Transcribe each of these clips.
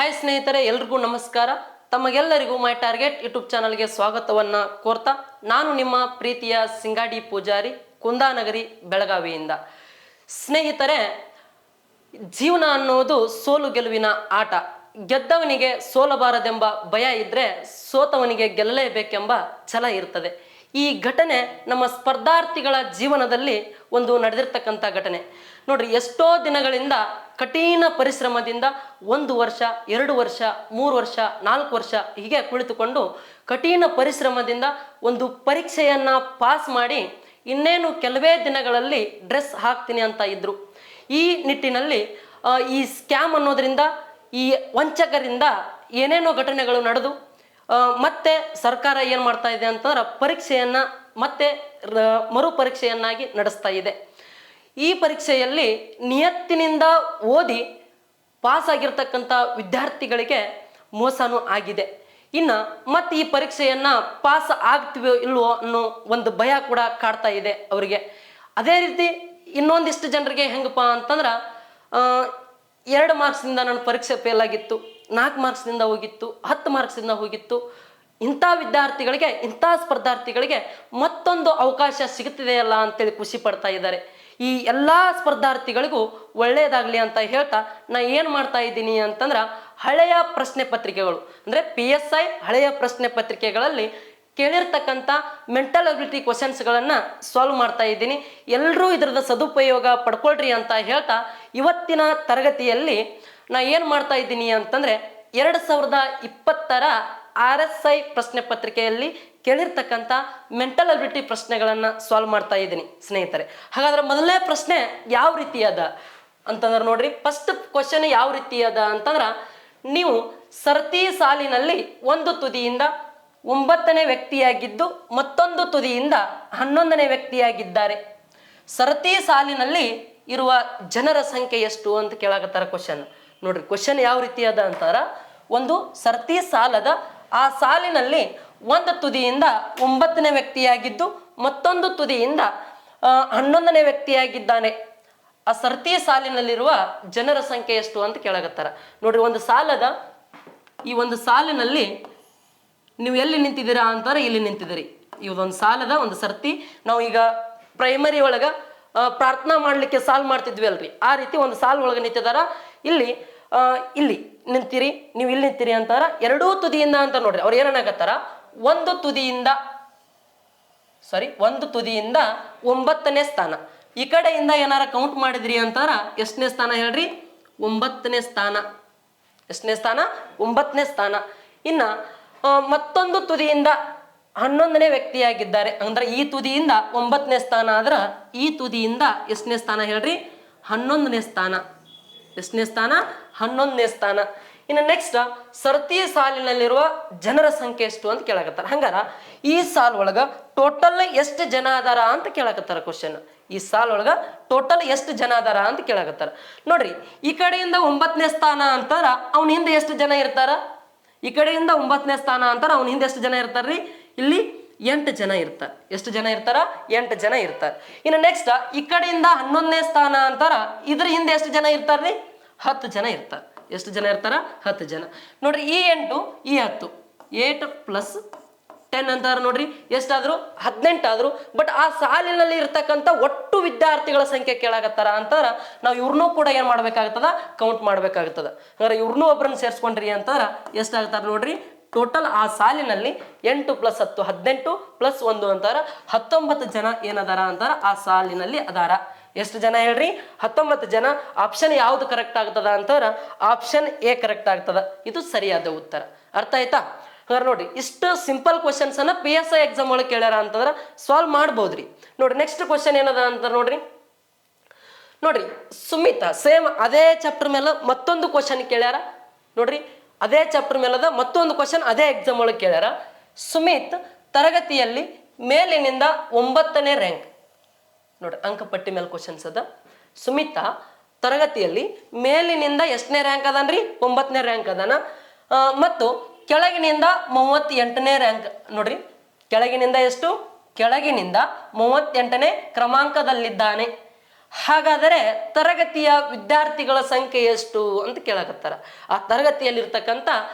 Hi ಸ್ನೇಹಿತರೆ, ಎಲ್ರಿಗೂ ನಮಸ್ಕಾರ. ತಮಗೆಲ್ಲರಿಗೂ ಮೈ ಟಾರ್ಗೆಟ್ ಯೂಟ್ಯೂಬ್ ಚಾನಲ್ಗೆ ಸ್ವಾಗತವನ್ನ ಕೋರ್ತಾ ನಾನು ನಿಮ್ಮ ಪ್ರೀತಿಯ ಸಿಂಗಾಡಿ ಪೂಜಾರಿ, ಕುಂದಾನಗರಿ, ಬೆಳಗಾವಿಯಿಂದ. ಸ್ನೇಹಿತರೆ, ಜೀವನ ಅನ್ನೋದು ಸೋಲು ಗೆಲುವಿನ ಆಟ. ಗೆದ್ದವನಿಗೆ ಸೋಲಬಾರದೆಂಬ ಭಯ ಇದ್ರೆ ಸೋತವನಿಗೆ ಗೆಲ್ಲಲೇಬೇಕೆಂಬ ಛಲ ಇರ್ತದೆ. ಈ ಘಟನೆ ನಮ್ಮ ಸ್ಪರ್ಧಾರ್ಥಿಗಳ ಜೀವನದಲ್ಲಿ ಒಂದು ನಡೆದಿರ್ತಕ್ಕಂಥ ಘಟನೆ ನೋಡ್ರಿ. ಎಷ್ಟೋ ದಿನಗಳಿಂದ ಕಠಿಣ ಪರಿಶ್ರಮದಿಂದ 1 ವರ್ಷ, 2 ವರ್ಷ, 3 ವರ್ಷ, 4 ವರ್ಷ ಹೀಗೆ ಕುಳಿತುಕೊಂಡು ಕಠಿಣ ಪರಿಶ್ರಮದಿಂದ ಒಂದು ಪರೀಕ್ಷೆಯನ್ನ ಪಾಸ್ ಮಾಡಿ ಇನ್ನೇನು ಕೆಲವೇ ದಿನಗಳಲ್ಲಿ ಡ್ರೆಸ್ ಹಾಕ್ತೀನಿ ಅಂತ ಇದ್ರು. ಈ ನಿಟ್ಟಿನಲ್ಲಿ ಈ ಸ್ಕ್ಯಾಮ್ ಅನ್ನೋದ್ರಿಂದ, ಈ ವಂಚಕರಿಂದ ಏನೇನೋ ಘಟನೆಗಳು ನಡೆದು ಮತ್ತೆ ಸರ್ಕಾರ ಏನು ಮಾಡ್ತಾ ಇದೆ ಅಂತಂದ್ರೆ ಪರೀಕ್ಷೆಯನ್ನ ಮತ್ತೆ ಮರು ಪರೀಕ್ಷೆಯನ್ನಾಗಿ ನಡೆಸ್ತಾ ಇದೆ. ಈ ಪರೀಕ್ಷೆಯಲ್ಲಿ ನಿಯತ್ತಿನಿಂದ ಓದಿ ಪಾಸ್ ಆಗಿರ್ತಕ್ಕಂಥ ವಿದ್ಯಾರ್ಥಿಗಳಿಗೆ ಮೋಸನೂ ಆಗಿದೆ. ಇನ್ನು ಮತ್ತೆ ಈ ಪರೀಕ್ಷೆಯನ್ನ ಪಾಸ್ ಆಗ್ತೀವೋ ಇಲ್ವೋ ಅನ್ನೋ ಒಂದು ಭಯ ಕೂಡ ಕಾಡ್ತಾ ಇದೆ ಅವರಿಗೆ. ಅದೇ ರೀತಿ ಇನ್ನೊಂದಿಷ್ಟು ಜನರಿಗೆ ಹೆಂಗಪ್ಪ ಅಂತಂದ್ರೆ 2 ಮಾರ್ಕ್ಸಿಂದ ನನ್ನ ಪರೀಕ್ಷೆ ಫೇಲ್ ಆಗಿತ್ತು, 4 ಮಾರ್ಕ್ಸ್ನಿಂದ ಹೋಗಿತ್ತು, 10 ಮಾರ್ಕ್ಸಿಂದ ಹೋಗಿತ್ತು. ಇಂಥ ವಿದ್ಯಾರ್ಥಿಗಳಿಗೆ, ಇಂಥ ಸ್ಪರ್ಧಾರ್ಥಿಗಳಿಗೆ ಮತ್ತೊಂದು ಅವಕಾಶ ಸಿಗುತ್ತಿದೆಯಲ್ಲ ಅಂತೇಳಿ ಖುಷಿ ಪಡ್ತಾ ಇದ್ದಾರೆ. ಈ ಎಲ್ಲ ಸ್ಪರ್ಧಾರ್ಥಿಗಳಿಗೂ ಒಳ್ಳೆಯದಾಗಲಿ ಅಂತ ಹೇಳ್ತಾ ನಾ ಏನು ಮಾಡ್ತಾ ಇದ್ದೀನಿ ಅಂತಂದ್ರೆ ಹಳೆಯ ಪ್ರಶ್ನೆ ಪತ್ರಿಕೆಗಳು ಅಂದರೆ PSI ಹಳೆಯ ಪ್ರಶ್ನೆ ಪತ್ರಿಕೆಗಳಲ್ಲಿ ಕೇಳಿರ್ತಕ್ಕಂಥ ಮೆಂಟಲ್ ಅಬಿಲಿಟಿ ಕ್ವಶನ್ಸ್ಗಳನ್ನು ಸಾಲ್ವ್ ಮಾಡ್ತಾ ಇದ್ದೀನಿ. ಎಲ್ಲರೂ ಇದರದ ಸದುಪಯೋಗ ಪಡ್ಕೊಳ್ರಿ ಅಂತ ಹೇಳ್ತಾ ಇವತ್ತಿನ ತರಗತಿಯಲ್ಲಿ ನಾ ಏನು ಮಾಡ್ತಾ ಇದ್ದೀನಿ ಅಂತಂದರೆ 2020ರ RSI ಪ್ರಶ್ನೆ ಪತ್ರಿಕೆಯಲ್ಲಿ ಕೇಳಿರ್ತಕ್ಕಂಥ ಮೆಂಟಲ್ ಅಬಿಲಿಟಿ ಪ್ರಶ್ನೆಗಳನ್ನು ಸಾಲ್ವ್ ಮಾಡ್ತಾ ಇದ್ದೀನಿ ಸ್ನೇಹಿತರೆ. ಹಾಗಾದ್ರೆ ಮೊದಲನೇ ಪ್ರಶ್ನೆ ಯಾವ ರೀತಿ ಅದ ಅಂತಂದ್ರೆ ನೋಡ್ರಿ, ಫಸ್ಟ್ ಕ್ವಶನ್ ಯಾವ ರೀತಿ ಅದ ಅಂತಂದ್ರೆ, ನೀವು ಸರತಿ ಸಾಲಿನಲ್ಲಿ ಒಂದು ತುದಿಯಿಂದ 9ನೇ ವ್ಯಕ್ತಿಯಾಗಿದ್ದು ಮತ್ತೊಂದು ತುದಿಯಿಂದ 11ನೇ ವ್ಯಕ್ತಿಯಾಗಿದ್ದಾರೆ. ಸರತಿ ಸಾಲಿನಲ್ಲಿ ಇರುವ ಜನರ ಸಂಖ್ಯೆ ಎಷ್ಟು ಅಂತ ಕೇಳಾಕತ್ತಾರ ಕ್ವಶನ್. ನೋಡ್ರಿ, ಕ್ವಶನ್ ಯಾವ ರೀತಿ ಅದ ಅಂತಂದ್ರೆ, ಒಂದು ಸರತಿ ಸಾಲದ, ಆ ಸಾಲಿನಲ್ಲಿ ಒಂದು ತುದಿಯಿಂದ 9ನೇ ವ್ಯಕ್ತಿಯಾಗಿದ್ದು ಮತ್ತೊಂದು ತುದಿಯಿಂದ 11ನೇ ವ್ಯಕ್ತಿಯಾಗಿದ್ದಾನೆ. ಆ ಸರತಿ ಸಾಲಿನಲ್ಲಿರುವ ಜನರ ಸಂಖ್ಯೆ ಎಷ್ಟು ಅಂತ ಕೇಳಾಕತ್ತಾರ. ನೋಡ್ರಿ, ಒಂದು ಸಾಲದ, ಈ ಒಂದು ಸಾಲಿನಲ್ಲಿ ನೀವು ಎಲ್ಲಿ ನಿಂತಿದ್ದೀರಾ ಅಂತಾರೆ, ಇಲ್ಲಿ ನಿಂತಿದ್ದೀರಿ. ಇದೊಂದು ಸಾಲದ ಒಂದು ಸರ್ತಿ. ನಾವು ಈಗ ಪ್ರೈಮರಿ ಒಳಗ ಪ್ರಾರ್ಥನಾ ಮಾಡ್ಲಿಕ್ಕೆ ಸಾಲ್ ಮಾಡ್ತಿದ್ವಿ ಅಲ್ರಿ, ಆ ರೀತಿ ಒಂದು ಸಾಲ್ ಒಳಗೆ ನಿಂತಿದಾರ. ಇಲ್ಲಿ ನಿಂತಿರಿ, ನೀವು ಇಲ್ಲಿ ನಿಂತಿರಿ ಅಂತಾರ. ಎರಡೂ ತುದಿಯಿಂದ ಅಂತ ನೋಡ್ರಿ, ಅವ್ರು ಏನನ್ನಾಗತ್ತಾರ, ಒಂದು ತುದಿಯಿಂದ 9ನೇ ಸ್ಥಾನ. ಈ ಕಡೆಯಿಂದ ಏನಾರ ಕೌಂಟ್ ಮಾಡಿದ್ರಿ ಅಂತಾರ ಎಷ್ಟನೇ ಸ್ಥಾನ ಹೇಳ್ರಿ, 9ನೇ ಸ್ಥಾನ. ಎಷ್ಟನೇ ಸ್ಥಾನ? 9ನೇ ಸ್ಥಾನ. ಇನ್ನ ಮತ್ತೊಂದು ತುದಿಯಿಂದ 11ನೇ ವ್ಯಕ್ತಿಯಾಗಿದ್ದಾರೆ. ಅಂದ್ರೆ ಈ ತುದಿಯಿಂದ 9ನೇ ಸ್ಥಾನ ಆದ್ರ ಈ ತುದಿಯಿಂದ ಎಷ್ಟನೇ ಸ್ಥಾನ ಹೇಳ್ರಿ, 11ನೇ ಸ್ಥಾನ. ಎಷ್ಟನೇ ಸ್ಥಾನ? 11ನೇ ಸ್ಥಾನ. ಇನ್ನು ನೆಕ್ಸ್ಟ್, ಸರತಿ ಸಾಲಿನಲ್ಲಿರುವ ಜನರ ಸಂಖ್ಯೆ ಎಷ್ಟು ಅಂತ ಕೇಳಕತ್ತಾರ. ಹಂಗಾರ ಈ ಸಾಲ್ ಒಳಗ ಟೋಟಲ್ ಎಷ್ಟು ಜನ ಅದಾರ ಅಂತ ಕೇಳಕತ್ತಾರ ಕ್ವಶನ್. ಈ ಸಾಲ್ ಒಳಗ ಟೋಟಲ್ ಎಷ್ಟು ಜನ ಅದಾರ ಅಂತ ಕೇಳಕತ್ತಾರ. ನೋಡ್ರಿ, ಈ ಕಡೆಯಿಂದ 9ನೇ ಸ್ಥಾನ ಅಂತಾರ ಅವ್ನ ಹಿಂದೆ ಎಷ್ಟು ಜನ ಇರ್ತಾರ, ಈ ಕಡೆಯಿಂದ 9ನೇ ಸ್ಥಾನ ಅಂತಾರ ಅವ್ನ ಹಿಂದೆ ಎಷ್ಟು ಜನ ಇರ್ತಾರ್ರಿ, ಇಲ್ಲಿ 8 ಜನ ಇರ್ತಾರೆ. ಎಷ್ಟು ಜನ ಇರ್ತಾರ? 8 ಜನ ಇರ್ತಾರೆ. ಇನ್ನು ನೆಕ್ಸ್ಟ್, ಈ ಕಡೆಯಿಂದ 11ನೇ ಸ್ಥಾನ ಅಂತಾರ, ಇದ್ರ ಹಿಂದೆ ಎಷ್ಟು ಜನ ಇರ್ತಾರ್ರಿ, 10 ಜನ ಇರ್ತಾರೆ. ಎಷ್ಟು ಜನ ಇರ್ತಾರ? 10 ಜನ. ನೋಡ್ರಿ, ಈ 8 ಈ 10, 8 + 10 ಅಂತಾರ. ನೋಡ್ರಿ, ಎಷ್ಟಾದ್ರು? 18 ಆದ್ರು. ಬಟ್ ಆ ಸಾಲಿನಲ್ಲಿ ಇರ್ತಕ್ಕಂಥ ಒಟ್ಟು ವಿದ್ಯಾರ್ಥಿಗಳ ಸಂಖ್ಯೆ ಕೇಳಾಕತ್ತಾರ ಅಂತಾರ ನಾವು ಇವ್ರನ್ನೂ ಕೂಡ ಏನ್ ಮಾಡ್ಬೇಕಾಗ್ತದ, ಕೌಂಟ್ ಮಾಡ್ಬೇಕಾಗ್ತದ. ಅಂದ್ರೆ ಇವ್ರನ್ನೂ ಒಬ್ಬರನ್ನ ಸೇರ್ಸ್ಕೊಂಡ್ರಿ ಅಂತಾರ ಎಷ್ಟಾಗ್ತಾರ ನೋಡ್ರಿ, ಟೋಟಲ್ ಆ ಸಾಲಿನಲ್ಲಿ 8 + 10 18 + 1 ಅಂತಾರ 19 ಜನ ಏನದಾರ ಅಂತಾರ ಆ ಸಾಲಿನಲ್ಲಿ ಅದಾರ. ಎಷ್ಟು ಜನ ಹೇಳ್ರಿ? 19 ಜನ. ಆಪ್ಷನ್ ಯಾವ್ದು ಕರೆಕ್ಟ್ ಆಗ್ತದ ಅಂತಾರ ಆಪ್ಷನ್ ಎ ಕರೆಕ್ಟ್ ಆಗ್ತದ. ಇದು ಸರಿಯಾದ ಉತ್ತರ. ಅರ್ಥ ಆಯ್ತಾ? ಹಾಗಾದ್ರೆ ನೋಡ್ರಿ, ಇಷ್ಟು ಸಿಂಪಲ್ ಕ್ವಶನ್ಸ್ ಅನ್ನ PSI ಎಕ್ಸಾಮ್ ಒಳಗೆ ಕೇಳ್ಯಾರ ಅಂತಂದ್ರ ಸಾಲ್ವ್ ಮಾಡ್ಬೋದ್ರಿ. ನೋಡ್ರಿ, ನೆಕ್ಸ್ಟ್ ಕ್ವಶನ್ ಏನದ ಅಂತ ನೋಡ್ರಿ. ಸುಮಿತ ಸೇಮ್ ಅದೇ ಚಾಪ್ಟರ್ ಮೇಲೆ ಮತ್ತೊಂದು ಕ್ವಶನ್ ಕೇಳ್ಯಾರ. ನೋಡ್ರಿ, ಅದೇ ಚಾಪ್ಟರ್ ಮೇಲದ ಮತ್ತೊಂದು ಕ್ವಶನ್ ಅದೇ ಎಕ್ಸಾಮ್ ಒಳಗೆ ಕೇಳ್ಯಾರ. ಸುಮಿತ್ ತರಗತಿಯಲ್ಲಿ ಮೇಲಿನಿಂದ 9ನೇ ರ್ಯಾಂಕ್. ನೋಡ್ರಿ, ಅಂಕಪಟ್ಟಿ ಮೇಲೆ ಕ್ವಶನ್ಸ್ ಅದ. ಸುಮಿತ ತರಗತಿಯಲ್ಲಿ ಮೇಲಿನಿಂದ ಎಷ್ಟನೇ ರ್ಯಾಂಕ್ ಅದನ್ರಿ, 9ನೇ ರ್ಯಾಂಕ್ ಅದಾನ. ಮತ್ತು ಕೆಳಗಿನಿಂದ 38ನೇ ರ್ಯಾಂಕ್. ನೋಡ್ರಿ, ಕೆಳಗಿನಿಂದ ಎಷ್ಟು? ಕೆಳಗಿನಿಂದ 38ನೇ ಕ್ರಮಾಂಕದಲ್ಲಿದ್ದಾನೆ. ಹಾಗಾದರೆ ತರಗತಿಯ ವಿದ್ಯಾರ್ಥಿಗಳ ಸಂಖ್ಯೆ ಎಷ್ಟು ಅಂತ ಕೇಳಕತ್ತಾರ. ಆ ತರಗತಿಯಲ್ಲಿರ್ತಕ್ಕಂಥ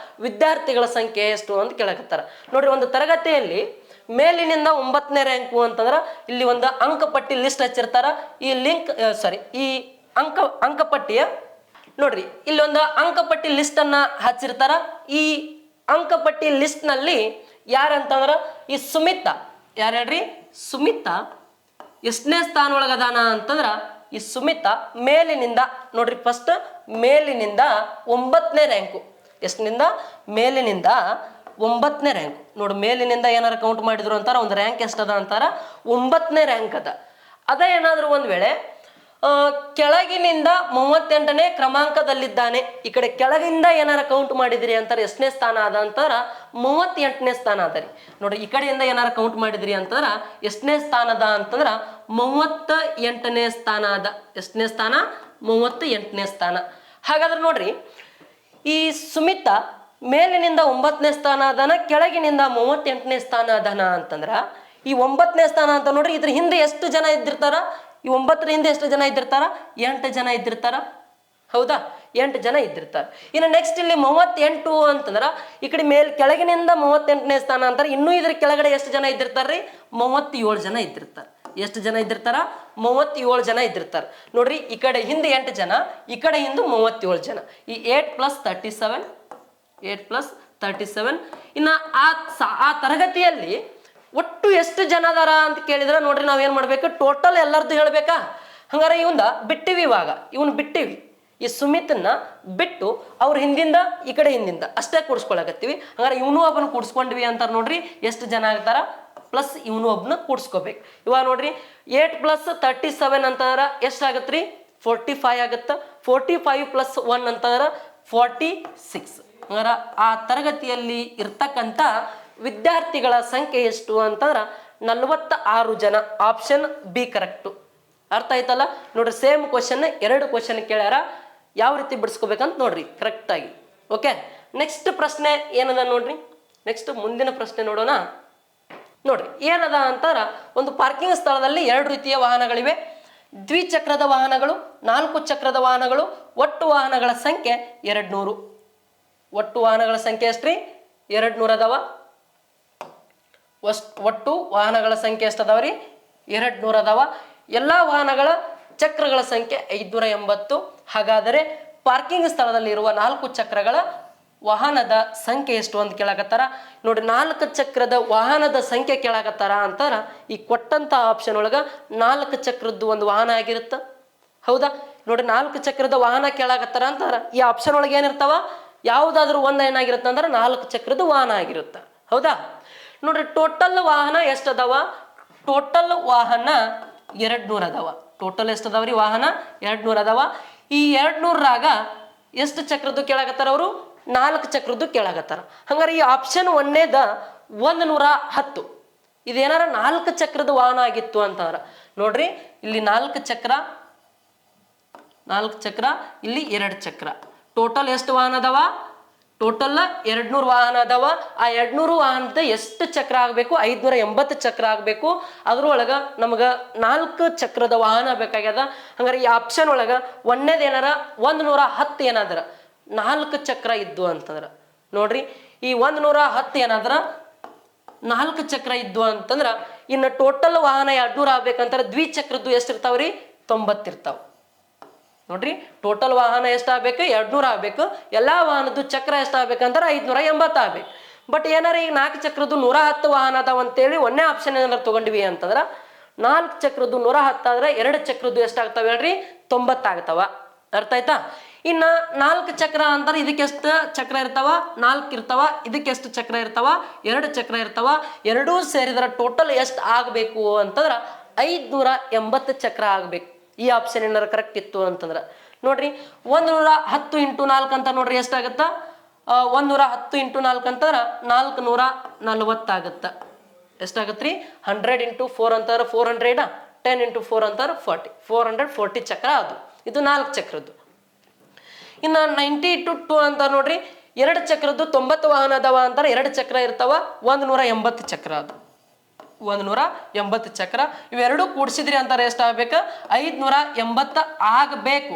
ವಿದ್ಯಾರ್ಥಿಗಳ ಸಂಖ್ಯೆ ಎಷ್ಟು ಅಂತ ಕೇಳಕತ್ತಾರ. ನೋಡ್ರಿ, ಒಂದು ತರಗತಿಯಲ್ಲಿ ಮೇಲಿನಿಂದ 9ನೇ ರ್ಯಾಂಕು ಅಂತಂದ್ರೆ ಇಲ್ಲಿ ಒಂದು ಅಂಕಪಟ್ಟಿ ಲಿಸ್ಟ್ ಹಚ್ಚಿರ್ತಾರ. ಈ ಈ ಅಂಕಪಟ್ಟಿಯ ನೋಡ್ರಿ, ಇಲ್ಲಿ ಒಂದು ಅಂಕಪಟ್ಟಿ ಲಿಸ್ಟ್ ಅನ್ನ ಹಚ್ಚಿರ್ತಾರ. ಈ ಅಂಕಪಟ್ಟಿ ಲಿಸ್ಟ್ ನಲ್ಲಿ ಯಾರಂತಂದ್ರ ಈ ಸುಮಿತಾ, ಯಾರು ಹೇಳ್ರಿ, ಸುಮಿತಾ ಎಷ್ಟನೇ ಸ್ಥಾನ ಒಳಗದಾನ ಅಂತಂದ್ರ ಈ ಸುಮಿತಾ ಮೇಲಿನಿಂದ ನೋಡ್ರಿ, ಫಸ್ಟ್ ಮೇಲಿನಿಂದ 9ನೇ ರ್ಯಾಂಕು. ಎಷ್ಟನಿಂದ? ಮೇಲಿನಿಂದ 9ನೇ ರ್ಯಾಂಕ್. ನೋಡಿ, ಮೇಲಿನಿಂದ ಏನಾರ ಕೌಂಟ್ ಮಾಡಿದ್ರು ಅಂತಾರ ಒಂದು ರ್ಯಾಂಕ್ ಎಷ್ಟದ ಅಂತಾರ 9ನೇ ರ್ಯಾಂಕ್ ಅದ. ಅದ ಏನಾದ್ರು ಒಂದ್ ವೇಳೆ ಕೆಳಗಿನಿಂದ 38ನೇ ಕ್ರಮಾಂಕದಲ್ಲಿದ್ದಾನೆ, ಈ ಕಡೆ ಕೆಳಗಿಂದ ಏನಾರ ಕೌಂಟ್ ಮಾಡಿದ್ರಿ ಅಂತಾರೆ ಎಷ್ಟನೇ ಸ್ಥಾನ ಅದ ಅಂತಾರ 38ನೇ ಸ್ಥಾನ ಅದ ರೀ. ನೋಡ್ರಿ, ಈ ಕಡೆಯಿಂದ ಏನಾರ ಕೌಂಟ್ ಮಾಡಿದ್ರಿ ಅಂತಂದ್ರ ಎಷ್ಟನೇ ಸ್ಥಾನ ಅದ ಅಂತಂದ್ರ 38ನೇ ಸ್ಥಾನ ಅದ. ಎಷ್ಟನೇ ಸ್ಥಾನ? 38ನೇ ಸ್ಥಾನ. ಹಾಗಾದ್ರೆ ನೋಡ್ರಿ, ಈ ಸುಮಿತಾ ಮೇಲಿನಿಂದ 9ನೇ ಸ್ಥಾನ ಅದಾನ, ಕೆಳಗಿನಿಂದ 38ನೇ ಸ್ಥಾನ ಅದಾನ ಅಂತಂದ್ರ ಈ 9ನೇ ಸ್ಥಾನ ಅಂತ ನೋಡ್ರಿ, ಇದ್ರ ಹಿಂದೆ ಎಷ್ಟು ಜನ ಇದ್ದಿರ್ತಾರ? ಈ 9ರ ಹಿಂದೆ ಎಷ್ಟು ಜನ ಇದ್ದಿರ್ತಾರ? 8 ಜನ ಇದ್ದಿರ್ತಾರ. ಹೌದಾ? 8 ಜನ ಇದ್ದಿರ್ತಾರ. ಇನ್ನು ನೆಕ್ಸ್ಟ್ ಇಲ್ಲಿ 38 ಅಂತಂದ್ರ ಈ ಕಡೆ ಕೆಳಗಿನಿಂದ 38ನೇ ಸ್ಥಾನ ಅಂತಾರೆ. ಇನ್ನೂ ಇದ್ರ ಕೆಳಗಡೆ ಎಷ್ಟು ಜನ ಇದ್ದಿರ್ತಾರ್ರಿ? 37 ಜನ ಇದ್ದಿರ್ತಾರ. ಎಷ್ಟು ಜನ ಇದ್ದಿರ್ತಾರ? 37 ಜನ ಇದ್ದಿರ್ತಾರ. ನೋಡ್ರಿ, ಈ ಕಡೆ ಹಿಂದೆ 8 ಜನ, ಈ ಕಡೆ ಹಿಂದೆ 37 ಜನ. ಈ 8 + 37, 8 + 37. ಇನ್ನು ಆ ತರಗತಿಯಲ್ಲಿ ಒಟ್ಟು ಎಷ್ಟು ಜನ ಅದಾರ ಅಂತ ಕೇಳಿದ್ರೆ ನೋಡ್ರಿ, ನಾವೇನ್ ಮಾಡ್ಬೇಕು? ಟೋಟಲ್ ಎಲ್ಲರದ್ದು ಹೇಳ್ಬೇಕಾ? ಹಂಗಾರೆ ಇವಂದ ಬಿಟ್ಟಿವಿ. ಇವಾಗ ಇವನ್ ಬಿಟ್ಟಿವಿ. ಈ ಸುಮಿತನ್ನ ಬಿಟ್ಟು ಅವ್ರ ಹಿಂದಿಂದ ಈ ಕಡೆ ಹಿಂದಿಂದ ಅಷ್ಟೇ ಕೂಡಿಸ್ಕೊಳಕತ್ತೀವಿ. ಹಂಗಾರೆ ಇವನು ಒಬ್ಬನ ಕೂಡಿಸ್ಕೊಂಡ್ವಿ ಅಂತಾರ. ನೋಡ್ರಿ, ಎಷ್ಟು ಜನ ಆಗ್ತಾರ? ಪ್ಲಸ್ ಇವನು ಒಬ್ಬನ ಕೂಡಿಸ್ಕೋಬೇಕು. ಇವಾಗ ನೋಡ್ರಿ, 8 + 37 ಅಂತಂದ್ರ ಎಷ್ಟಾಗತ್ರಿ? 45 ಆಗತ್ತ. 45 + 1 ಅಂತಂದ್ರ 46. ಹಂಗಾರ ಆ ತರಗತಿಯಲ್ಲಿ ಇರ್ತಕ್ಕಂಥ ವಿದ್ಯಾರ್ಥಿಗಳ ಸಂಖ್ಯೆ ಎಷ್ಟು ಅಂತಂದ್ರ 46 ಜನ. Option B correct. ಅರ್ಥ ಆಯ್ತಲ್ಲ? ನೋಡ್ರಿ, ಸೇಮ್ ಕ್ವಶನ್ 2 ಕ್ವಶನ್ ಕೇಳ್ಯಾರ. ಯಾವ ರೀತಿ ಬಿಡಿಸ್ಕೋಬೇಕಂತ ನೋಡ್ರಿ ಕರೆಕ್ಟ್ ಆಗಿ. ಓಕೆ, ನೆಕ್ಸ್ಟ್ ಪ್ರಶ್ನೆ ಏನದ ನೋಡ್ರಿ. ನೆಕ್ಸ್ಟ್ ಮುಂದಿನ ಪ್ರಶ್ನೆ ನೋಡೋಣ. ನೋಡ್ರಿ, ಏನದ ಅಂತಾರ, ಒಂದು ಪಾರ್ಕಿಂಗ್ ಸ್ಥಳದಲ್ಲಿ 2 ರೀತಿಯ ವಾಹನಗಳಿವೆ. ದ್ವಿಚಕ್ರದ ವಾಹನಗಳು, 4 ಚಕ್ರದ ವಾಹನಗಳು. ಒಟ್ಟು ವಾಹನಗಳ ಸಂಖ್ಯೆ 200. ಒಟ್ಟು ವಾಹನಗಳ ಸಂಖ್ಯೆ ಎಷ್ಟ್ರಿ? 200 ಅದಾವ. ಒಟ್ಟು ವಾಹನಗಳ ಸಂಖ್ಯೆ ಎಷ್ಟದಾವ್ರಿ? 200 ಅದಾವ. ಎಲ್ಲಾ ವಾಹನಗಳ ಚಕ್ರಗಳ ಸಂಖ್ಯೆ 580. ಹಾಗಾದರೆ ಪಾರ್ಕಿಂಗ್ ಸ್ಥಳದಲ್ಲಿ ಇರುವ 4 ಚಕ್ರಗಳ ವಾಹನದ ಸಂಖ್ಯೆ ಎಷ್ಟು ಅಂತ ಕೇಳಾಕತ್ತಾರ. ನೋಡ್ರಿ, 4 ಚಕ್ರದ ವಾಹನದ ಸಂಖ್ಯೆ ಕೇಳಾಕತ್ತಾರ ಅಂತಾರ. ಈ ಕೊಟ್ಟಂತ ಆಪ್ಷನ್ ಒಳಗ 4 ಚಕ್ರದ್ದು ಒಂದು ವಾಹನ ಆಗಿರುತ್ತ. ಹೌದಾ? ನೋಡ್ರಿ, 4 ಚಕ್ರದ ವಾಹನ ಕೇಳಾಕತ್ತಾರ ಅಂತಾರ. ಈ ಆಪ್ಷನ್ ಒಳಗೆ ಏನಿರ್ತಾವ? ಯಾವುದಾದ್ರೂ ಒಂದ್ ಏನಾಗಿರುತ್ತೆ ಅಂದ್ರೆ 4 ಚಕ್ರದ ವಾಹನ ಆಗಿರುತ್ತ. ಹೌದಾ? ನೋಡ್ರಿ, ಟೋಟಲ್ ವಾಹನ ಎಷ್ಟದಾವ? ಟೋಟಲ್ ವಾಹನ 200 ಅದಾವ. ಟೋಟಲ್ ಎಷ್ಟದಾವ್ರಿ? ವಾಹನ 200 ಅದಾವ. ಈ 200ರಾಗ ಎಷ್ಟು ಚಕ್ರದ್ದು ಕೇಳಾಕತ್ತಾರ ಅವರು? 4 ಚಕ್ರದ್ದು ಕೇಳಾಕತ್ತಾರ. ಹಂಗಾರೆ ಈ ಆಪ್ಷನ್ 1ನೇದ 110. ಇದೇನಾರ 4 ಚಕ್ರದ ವಾಹನ ಆಗಿತ್ತು ಅಂತಂದ್ರ ನೋಡ್ರಿ, ಇಲ್ಲಿ 4 ಚಕ್ರ, ಇಲ್ಲಿ 2 ಚಕ್ರ. ಟೋಟಲ್ ಎಷ್ಟು ವಾಹನ ಅದಾವ? ಟೋಟಲ್ 200 ವಾಹನ ಅದಾವ. ಆ 200 ವಾಹನದ ಎಷ್ಟು ಚಕ್ರ ಆಗ್ಬೇಕು? 580 ಚಕ್ರ ಆಗ್ಬೇಕು. ಅದ್ರೊಳಗ ನಮಗ 4 ಚಕ್ರದ ವಾಹನ ಬೇಕಾಗ್ಯದ. ಹಂಗಾರೆ ಈ ಆಪ್ಷನ್ ಒಳಗ 1ನೇದ ಏನಾರ 110 ಏನಾದ್ರ 4 ಚಕ್ರ ಇದ್ದು ಅಂತಂದ್ರ ನೋಡ್ರಿ, ಈ 110 ಏನಾದ್ರ 4 ಚಕ್ರ ಇದ್ದು ಅಂತಂದ್ರ ಇನ್ನು ಟೋಟಲ್ ವಾಹನ 200 ಆಗ್ಬೇಕಂತಾರ ದ್ವಿಚಕ್ರದ್ದು ಎಷ್ಟು ಇರ್ತಾವ್ರಿ? 90 ಇರ್ತಾವ. ನೋಡ್ರಿ, ಟೋಟಲ್ ವಾಹನ ಎಷ್ಟಾಗಬೇಕು? 200 ಆಗ್ಬೇಕು. ಎಲ್ಲಾ ವಾಹನದ್ದು ಚಕ್ರ ಎಷ್ಟಾಗಬೇಕಂದ್ರೆ 580 ಆಗ್ಬೇಕು. ಬಟ್ ಏನಾರ ಈಗ 4 ಚಕ್ರದ್ದು 110 ವಾಹನ ಅದಾವ ಅಂತೇಳಿ 1ನೇ ಆಪ್ಷನ್ ಏನಾರ ತಗೊಂಡ್ವಿ ಅಂತಂದ್ರ 4 ಚಕ್ರದ್ದು 110 ಆದ್ರೆ 2 ಚಕ್ರದ್ದು ಎಷ್ಟಾಗ್ತಾವ ಹೇಳ್ರಿ? 90 ಆಗ್ತಾವ. ಅರ್ಥ ಆಯ್ತಾ? ಇನ್ನ 4 ಚಕ್ರ ಅಂತಾರೆ, ಇದಕ್ಕೆ ಎಷ್ಟು ಚಕ್ರ ಇರ್ತಾವ? 4 ಇರ್ತಾವ. ಇದಕ್ಕೆ ಎಷ್ಟು ಚಕ್ರ ಇರ್ತಾವ? 2 ಚಕ್ರ ಇರ್ತಾವ. ಎರಡೂ ಸೇರಿದ್ರ ಟೋಟಲ್ ಎಷ್ಟು ಆಗ್ಬೇಕು ಅಂತಂದ್ರ 580 ಚಕ್ರ ಆಗ್ಬೇಕು. ಈ ಆಪ್ಷನ್ ಏನಾರ ಕರೆಕ್ಟ್ ಇತ್ತು ಅಂತಂದ್ರ ನೋಡ್ರಿ, 110 × 4 ಅಂತ ನೋಡ್ರಿ ಎಷ್ಟಾಗತ್ತ? 110 × 4 ಅಂತಂದ್ರ 440 ಆಗತ್ತ. ಎಷ್ಟಾಗತ್ರಿ? 100 × 4 ಅಂತಾರ 400, 10 × 4 ಅಂತಾರ 40. 440 ಚಕ್ರ ಅದು. ಇದು 4 ಚಕ್ರದ್ದು. ಇನ್ನ 90 × 2 ಅಂತ ನೋಡ್ರಿ, 2 ಚಕ್ರದ್ದು 90 ವಾಹನ ಅದಾವ ಅಂತಾರ. 2 ಚಕ್ರ ಇರ್ತಾವ. 180 ಚಕ್ರ ಅದು. 180 ಚಕ್ರ. ಇವೆರಡು ಕೂಡಿಸಿದ್ರಿ ಅಂತಾರೆ ಎಷ್ಟಾಗಬೇಕು? 580 ಆಗಬೇಕು.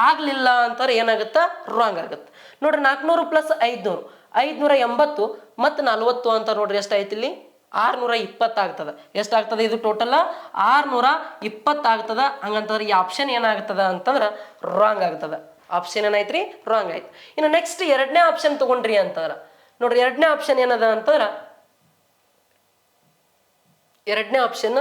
ಆಗಲಿಲ್ಲ ಅಂತಾರೆ ಏನಾಗುತ್ತೆ? ರಾಂಗ್ ಆಗುತ್ತೆ. ನೋಡ್ರಿ 400 ಪ್ಲಸ್ 500 580 ಮತ್ತು 40 ಅಂತ ನೋಡ್ರಿ ಎಷ್ಟಾಯ್ತು ಇಲ್ಲಿ? 620 ಆಗ್ತದೆ. ಎಷ್ಟಾಗ್ತದೆ ಇದು ಟೋಟಲ್? 620 ಆಗ್ತದ. ಹಂಗಂತಂದ್ರೆ ಈ ಆಪ್ಷನ್ ಏನಾಗ್ತದ ಅಂತಂದ್ರೆ ರಾಂಗ್ ಆಗ್ತದ. ಆಪ್ಷನ್ ಏನಾಯ್ತ್ರಿ? ರಾಂಗ್ ಆಯ್ತು. ಇನ್ನು ನೆಕ್ಸ್ಟ್ ಎರಡನೇ ಆಪ್ಷನ್ ತಗೊಂಡ್ರಿ ಅಂತಾರ ನೋಡ್ರಿ. ಎರಡನೇ ಆಪ್ಷನ್ ಏನದ ಅಂತಂದ್ರೆ ಎರಡನೇ ಆಪ್ಷನ್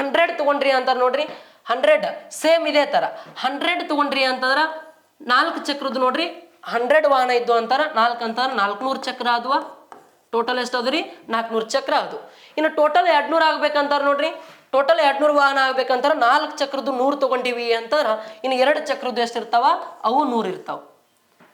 100 ತಗೊಂಡ್ರಿ ಅಂತಾರೆ ನೋಡ್ರಿ. 100 ಸೇಮ್ ಇದೇ ತರ 100 ತಗೊಂಡ್ರಿ ಅಂತಂದ್ರೆ 4 ಚಕ್ರದ್ದು ನೋಡ್ರಿ 100 ವಾಹನ ಇದ್ದು ಅಂತಾರ. 4 ಅಂತಾರ 400 ಚಕ್ರ ಆದ್ವ. ಟೋಟಲ್ ಎಷ್ಟು ಅದ್ರಿ? 400 ಚಕ್ರ ಅದು. ಇನ್ನು ಟೋಟಲ್ 200 ಆಗ್ಬೇಕಂತಾರ ನೋಡ್ರಿ. ಟೋಟಲ್ 200 ವಾಹನ ಆಗ್ಬೇಕಂತಾರ 4 ಚಕ್ರದ್ದು 100 ತಗೊಂಡಿವಿ ಅಂತಾರ. ಇನ್ನು 2 ಚಕ್ರದ್ದು ಎಷ್ಟಿರ್ತಾವ? ಅವು 100 ಇರ್ತಾವ.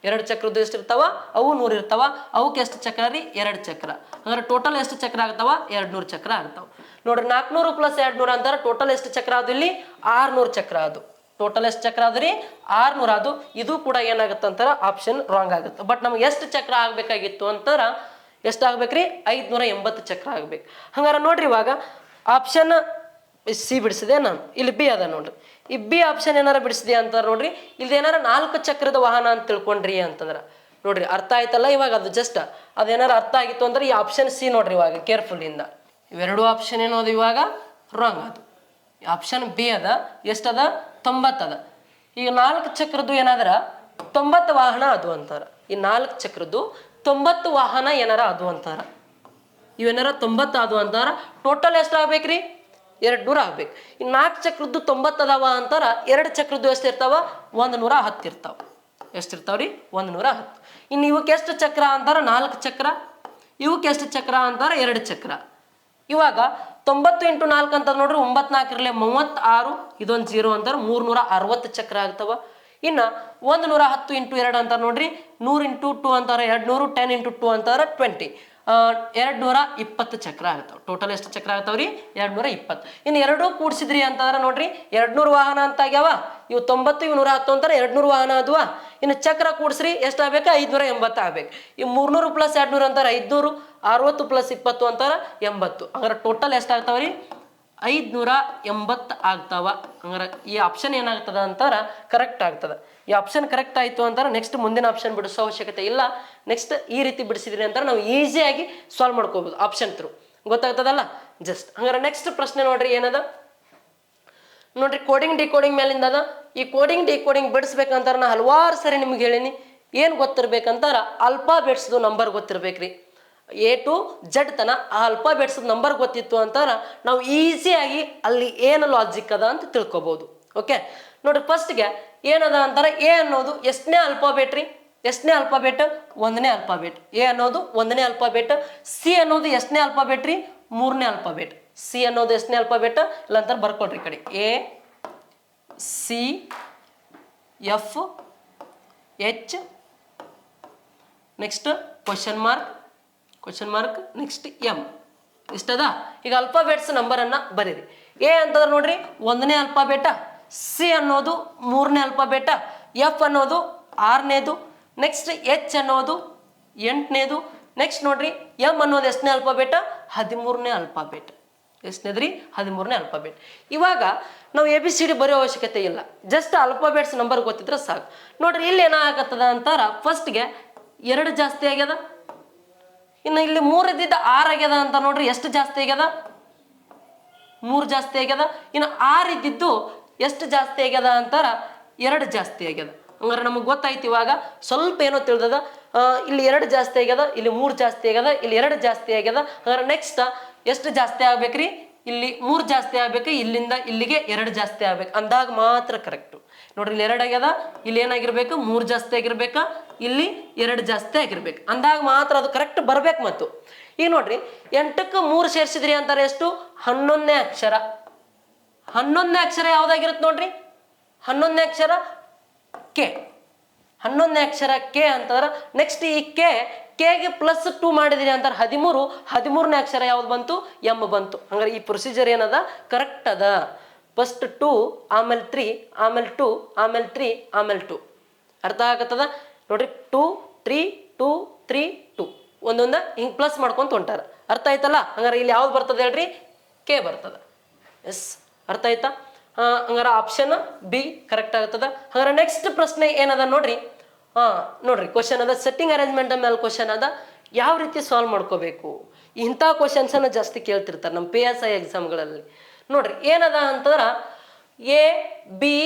2 ಚಕ್ರದ್ದು ಎಷ್ಟಿರ್ತಾವ? ಅವು 100 ಇರ್ತಾವ. ಅವಕ್ಕೆ ಎಷ್ಟು ಚಕ್ರ ರೀ? 2 ಚಕ್ರ. ಅಂದ್ರೆ ಟೋಟಲ್ ಎಷ್ಟು ಚಕ್ರ ಆಗ್ತಾವ? 200 ಚಕ್ರ ಆಗ್ತಾವ. ನೋಡ್ರಿ 400 ಪ್ಲಸ್ 200 ಅಂತಾರ ಟೋಟಲ್ ಎಷ್ಟು ಚಕ್ರ ಅದು? ಇಲ್ಲಿ 600 ಚಕ್ರ ಅದು. ಟೋಟಲ್ ಎಷ್ಟು ಚಕ್ರ ಅದು ರೀ? 600 ಅದು. ಇದು ಕೂಡ ಏನಾಗುತ್ತೆ ಅಂತಾರ ಆಪ್ಷನ್ ರಾಂಗ್ ಆಗುತ್ತೆ. ಬಟ್ ನಮ್ಗೆ ಎಷ್ಟು ಚಕ್ರ ಆಗ್ಬೇಕಾಗಿತ್ತು ಅಂತಾರ ಎಷ್ಟಾಗ್ಬೇಕ್ರಿ? 580 ಚಕ್ರ ಆಗ್ಬೇಕು. ಹಂಗಾರ ನೋಡ್ರಿ ಇವಾಗ ಆಪ್ಷನ್ ಸಿ ಬಿಡಿಸಿದೆ ನಾನು. ಇಲ್ಲಿ ಬಿ ಅದ ನೋಡ್ರಿ. ಈ ಬಿ ಆಪ್ಷನ್ ಏನಾರ ಬಿಡಿಸಿದೆ ಅಂತಾರ ನೋಡ್ರಿ. ಇಲ್ಲಿ ಏನಾರ 4 ಚಕ್ರದ ವಾಹನ ಅಂತ ತಿಳ್ಕೊಂಡ್ರಿ ಅಂತಂದ್ರ ನೋಡ್ರಿ ಅರ್ಥ ಆಯ್ತಲ್ಲ ಇವಾಗ. ಅದು ಜಸ್ಟ್ ಅದೇನಾರ ಅರ್ಥ ಆಗಿತ್ತು ಅಂದ್ರೆ ಈ ಆಪ್ಷನ್ ಸಿ ನೋಡ್ರಿ ಇವಾಗ ಕೇರ್ಫುಲ್ ಇಂದ. ಇವೆರಡು ಆಪ್ಷನ್ ಏನೋದು ಇವಾಗ ರಾಂಗ್ ಅದು. ಆಪ್ಷನ್ ಬಿ ಅದ ಎಷ್ಟದ? 90 ಅದ. ಈಗ 4 ಚಕ್ರದ್ದು ಏನಾದ್ರ 90 ವಾಹನ ಅದು ಅಂತಾರ. ಈ 4 ಚಕ್ರದ್ದು 90 ವಾಹನ ಏನಾರ ಅದು ಅಂತಾರ. ಇವೇನಾರ 90 ಅದು ಅಂತಾರ. ಟೋಟಲ್ ಎಷ್ಟು ಆಗ್ಬೇಕ್ರಿ? 200 ಆಗ್ಬೇಕು. ಈ 4 ಚಕ್ರದ್ದು 90 ಅದಾವ ಅಂತಾರ. 2 ಚಕ್ರದ್ದು ಎಷ್ಟು ಇರ್ತಾವ? 110 ಇರ್ತಾವ. ಎಷ್ಟಿರ್ತಾವ್ರಿ? 110. ಇನ್ನು ಇವಕ್ಕೆ ಎಷ್ಟು ಚಕ್ರ ಅಂತಾರ? 4 ಚಕ್ರ. ಇವಕ್ಕೆ ಎಷ್ಟು ಚಕ್ರ ಅಂತಾರ? 2 ಚಕ್ರ. ಇವಾಗ 90 × 4 ಅಂತ ನೋಡ್ರಿ 9 4 36. ಇದೊಂದು 0 ಅಂತಾರ 360 ಚಕ್ರ ಆಗ್ತಾವ. ಇನ್ನ 110 × 2 ಅಂತಾರ ನೋಡ್ರಿ 100 × 2 ಅಂತಾರ 200. 10 × 2 ಅಂತಾರ 20. 220 ಚಕ್ರ ಆಗ್ತಾವ. ಟೋಟಲ್ ಎಷ್ಟು ಚಕ್ರ ಆಗ್ತಾವ್ರಿ? 220. ಇನ್ನು ಎರಡೂ ಕೂಡಿಸಿದ್ರಿ ಅಂತಂದ್ರೆ ನೋಡ್ರಿ 200 ವಾಹನ ಅಂತ ಆಗ್ಯಾವ. ಇವು 90 ಇವು 110 ಅಂತಾರೆ 200 ವಾಹನ ಅದ್ವಾ. ಇನ್ನು ಚಕ್ರ ಕೂಡಿಸ್ರಿ ಎಷ್ಟಾಗಬೇಕು? 580 ಆಗ್ಬೇಕು. ಈ 300 ಪ್ಲಸ್ 200 ಅಂತಾರೆ 500. 60 ಪ್ಲಸ್ 20 ಅಂತಾರ 80. ಹಂಗಾರೆ ಟೋಟಲ್ ಎಷ್ಟಾಗ್ತಾವ್ರಿ? 580 ಆಗ್ತಾವ. ಹಂಗಾರೆ ಈ ಆಪ್ಷನ್ ಏನಾಗ್ತದ ಅಂತಾರ ಕರೆಕ್ಟ್ ಆಗ್ತದ. ಈ ಆಪ್ಷನ್ ಕರೆಕ್ಟ್ ಆಯ್ತು ಅಂತಾರ ನೆಕ್ಸ್ಟ್ ಮುಂದಿನ ಆಪ್ಷನ್ ಬಿಡಿಸೋ ಅವಶ್ಯಕತೆ ಇಲ್ಲ. ನೆಕ್ಸ್ಟ್ ಈ ರೀತಿ ಬಿಡಿಸಿದ್ರಿ ಅಂತಾರೆ ನಾವು ಈಸಿಯಾಗಿ ಸಾಲ್ವ್ ಮಾಡ್ಕೋಬಹುದು ಆಪ್ಷನ್ ಥ್ರೂ. ಗೊತ್ತಾಗ್ತದಲ್ಲ ಜಸ್ಟ್. ಹಂಗಾರೆ ನೆಕ್ಸ್ಟ್ ಪ್ರಶ್ನೆ ನೋಡ್ರಿ ಏನದ ನೋಡ್ರಿ. ಕೋಡಿಂಗ್ ಡಿಕೋಡಿಂಗ್ ಮೇಲಿಂದ ಅದ. ಈ ಕೋಡಿಂಗ್ ಡಿಕೋಡಿಂಗ್ ಬಿಡಿಸ್ಬೇಕಂತಾರ ನಾ ಹಲವಾರು ಸರಿ ನಿಮ್ಗೆ ಹೇಳಿನಿ. ಏನು ಗೊತ್ತಿರ್ಬೇಕಂತಾರ ಆಲ್ಫಾಬೆಟ್ಸ್ದು ನಂಬರ್ ಗೊತ್ತಿರ್ಬೇಕ್ರಿ. A to Z ತನ ಆ ಆಲ್ಫಾಬೆಟ್ಸ್ ನಂಬರ್ ಗೊತ್ತಿತ್ತು ಅಂತಾರ ನಾವು ಈಸಿಯಾಗಿ ಅಲ್ಲಿ ಏನು ಲಾಜಿಕ್ ಅದ ಅಂತ ತಿಳ್ಕೊಬಹುದು. ಓಕೆ ನೋಡ್ರಿ ಫಸ್ಟ್ಗೆ ಏನದ ಅಂತಾರ ಎ ಅನ್ನೋದು ಎಷ್ಟನೇ ಆಲ್ಫಾಬೆಟ್ ರೀ? ಎಷ್ಟನೇ ಆಲ್ಫಾಬೆಟ್? 1ನೇ ಆಲ್ಫಾಬೆಟ್. ಎ ಅನ್ನೋದು 1ನೇ ಆಲ್ಫಾಬೆಟ್. ಸಿ ಅನ್ನೋದು ಎಷ್ಟನೇ ಆಲ್ಫಾಬೆಟ್ ರೀ? 3ನೇ ಆಲ್ಫಾಬೆಟ್. ಸಿ ಅನ್ನೋದು ಎಷ್ಟನೇ ಆಲ್ಫಾಬೆಟ್? ಇಲ್ಲ ಅಂತಾರೆ ಬರ್ಕೊಡ್ರಿ ಈ ಕಡೆ. A C F H next question mark next M. ಇಷ್ಟದ. ಈಗ ಆಲ್ಫಾಬೆಟ್ಸ್ ನಂಬರನ್ನು ಬರೀರಿ. ಎ ಅಂತಂದ್ರೆ ನೋಡ್ರಿ 1ನೇ ಆಲ್ಫಾಬೆಟ. ಸಿ ಅನ್ನೋದು 3ನೇ ಆಲ್ಫಾಬೆಟ. ಎಫ್ ಅನ್ನೋದು 6ನೇದು. ನೆಕ್ಸ್ಟ್ ಎಚ್ ಅನ್ನೋದು 8ನೇದು. ನೆಕ್ಸ್ಟ್ ನೋಡ್ರಿ ಎಂ ಅನ್ನೋದು ಎಷ್ಟನೇ ಆಲ್ಫಾಬೆಟ? 13ನೇ ಆಲ್ಫಾಬೆಟ್. ಎಷ್ಟನೇದ್ರಿ? 13ನೇ ಆಲ್ಫಾಬೆಟ್. ಇವಾಗ ನಾವು ABCD ಬರೆಯೋ ಅವಶ್ಯಕತೆ ಇಲ್ಲ. ಜಸ್ಟ್ ಆಲ್ಫಾಬೆಟ್ಸ್ ನಂಬರ್ ಗೊತ್ತಿದ್ರೆ ಸಾಕು. ನೋಡ್ರಿ ಇಲ್ಲಿ ಏನಾಗತ್ತದ ಅಂತಾರ ಫಸ್ಟ್ಗೆ 2 ಜಾಸ್ತಿ ಆಗ್ಯದ. ಇನ್ನು ಇಲ್ಲಿ 3 ಇದ್ದಿದ್ದ 6 ಆಗ್ಯದ ಅಂತ ನೋಡ್ರಿ. ಎಷ್ಟು ಜಾಸ್ತಿ ಆಗ್ಯದ? 3 ಜಾಸ್ತಿ ಆಗ್ಯದ. ಇನ್ನು 6 ಇದ್ದಿದ್ದು ಎಷ್ಟು ಜಾಸ್ತಿ ಆಗ್ಯದ ಅಂತಾರ 2 ಜಾಸ್ತಿ ಆಗ್ಯದ. ಹಂಗಾರೆ ನಮಗೆ ಗೊತ್ತಾಯ್ತು ಇವಾಗ ಸ್ವಲ್ಪ ಏನೋ ತಿಳಿದದ. ಇಲ್ಲಿ 2 ಜಾಸ್ತಿ ಆಗ್ಯದ, ಇಲ್ಲಿ 3 ಜಾಸ್ತಿ ಆಗ್ಯದ, ಇಲ್ಲಿ 2 ಜಾಸ್ತಿ ಆಗ್ಯದ. ಹಂಗಾರೆ ನೆಕ್ಸ್ಟ್ ಎಷ್ಟು ಜಾಸ್ತಿ ಆಗ್ಬೇಕ್ರಿ? ಇಲ್ಲಿ 3 ಜಾಸ್ತಿ ಆಗ್ಬೇಕು, ಇಲ್ಲಿಂದ ಇಲ್ಲಿಗೆ 2 ಜಾಸ್ತಿ ಆಗ್ಬೇಕು ಅಂದಾಗ ಮಾತ್ರ ಕರೆಕ್ಟು. ನೋಡ್ರಿ ಇಲ್ಲಿ 2 ಆಗ್ಯದ, ಇಲ್ಲಿ ಏನಾಗಿರ್ಬೇಕು? 3 ಜಾಸ್ತಿ ಆಗಿರ್ಬೇಕಾ, ಇಲ್ಲಿ 2 ಜಾಸ್ತಿ ಆಗಿರ್ಬೇಕು ಅಂದಾಗ ಮಾತ್ರ ಅದು ಕರೆಕ್ಟ್ ಬರ್ಬೇಕು. ಮತ್ತು ಈಗ ನೋಡ್ರಿ 8ಕ್ಕೆ 3 ಸೇರಿಸಿದ್ರಿ ಅಂತಾರೆ ಎಷ್ಟು? 11ನೇ ಅಕ್ಷರ. 11ನೇ ಅಕ್ಷರ ಯಾವ್ದಾಗಿರುತ್ತೆ ನೋಡ್ರಿ? 11ನೇ ಅಕ್ಷರ ಕೆ. 11ನೇ ಅಕ್ಷರ ಕೆ ಅಂತಂದ್ರೆ ನೆಕ್ಸ್ಟ್ ಈ ಕೆಗೆ +2 ಮಾಡಿದಿರಿ ಅಂತಾರೆ 13. 13ನೇ ಅಕ್ಷರ ಯಾವ್ದು ಬಂತು? ಎಂ ಬಂತು. ಹಂಗಾರೆ ಈ ಪ್ರೊಸೀಜರ್ ಏನದ ಕರೆಕ್ಟ್ ಅದ. ಫಸ್ಟ್ 2 ಆಮೇಲೆ 3 ಆಮೇಲೆ 2 ಆಮೇಲೆ 3 ಆಮೇಲೆ 2. ಅರ್ಥ ಆಗತ್ತದ ನೋಡ್ರಿ. 2 3 2 3 2 ಒಂದೊಂದ ಹಿಂಗೆ ಪ್ಲಸ್ ಮಾಡ್ಕೊಂತ ಹೊಂಟಾರ. ಅರ್ಥ ಆಯ್ತಲ್ಲ? ಹಂಗಾರೆ ಇಲ್ಲಿ ಯಾವ್ದು ಬರ್ತದೆ ಹೇಳ್ರಿ? ಕೆ ಬರ್ತದೆ. ಎಸ್, ಅರ್ಥ ಆಯ್ತಾ? ಹಂಗಾರೆ ಆಪ್ಷನ್ ಬಿ ಕರೆಕ್ಟ್ ಆಗ್ತದ. ಹಂಗಾರೆ ನೆಕ್ಸ್ಟ್ ಪ್ರಶ್ನೆ ಏನದ ನೋಡ್ರಿ. ನೋಡ್ರಿ ಕ್ವಶನ್ ಅದ, ಸೆಟ್ಟಿಂಗ್ ಅರೇಂಜ್ಮೆಂಟ್ ಮೇಲೆ ಕ್ವಶನ್ ಅದ. ಯಾವ ರೀತಿ ಸಾಲ್ವ್ ಮಾಡ್ಕೋಬೇಕು? ಇಂಥ ಕ್ವಶನ್ಸನ್ನು ಜಾಸ್ತಿ ಕೇಳ್ತಿರ್ತಾರೆ ನಮ್ಮ PSI ಎಕ್ಸಾಮ್ಗಳಲ್ಲಿ. ನೋಡ್ರಿ ಏನದ ಅಂತಂದ್ರೆ A B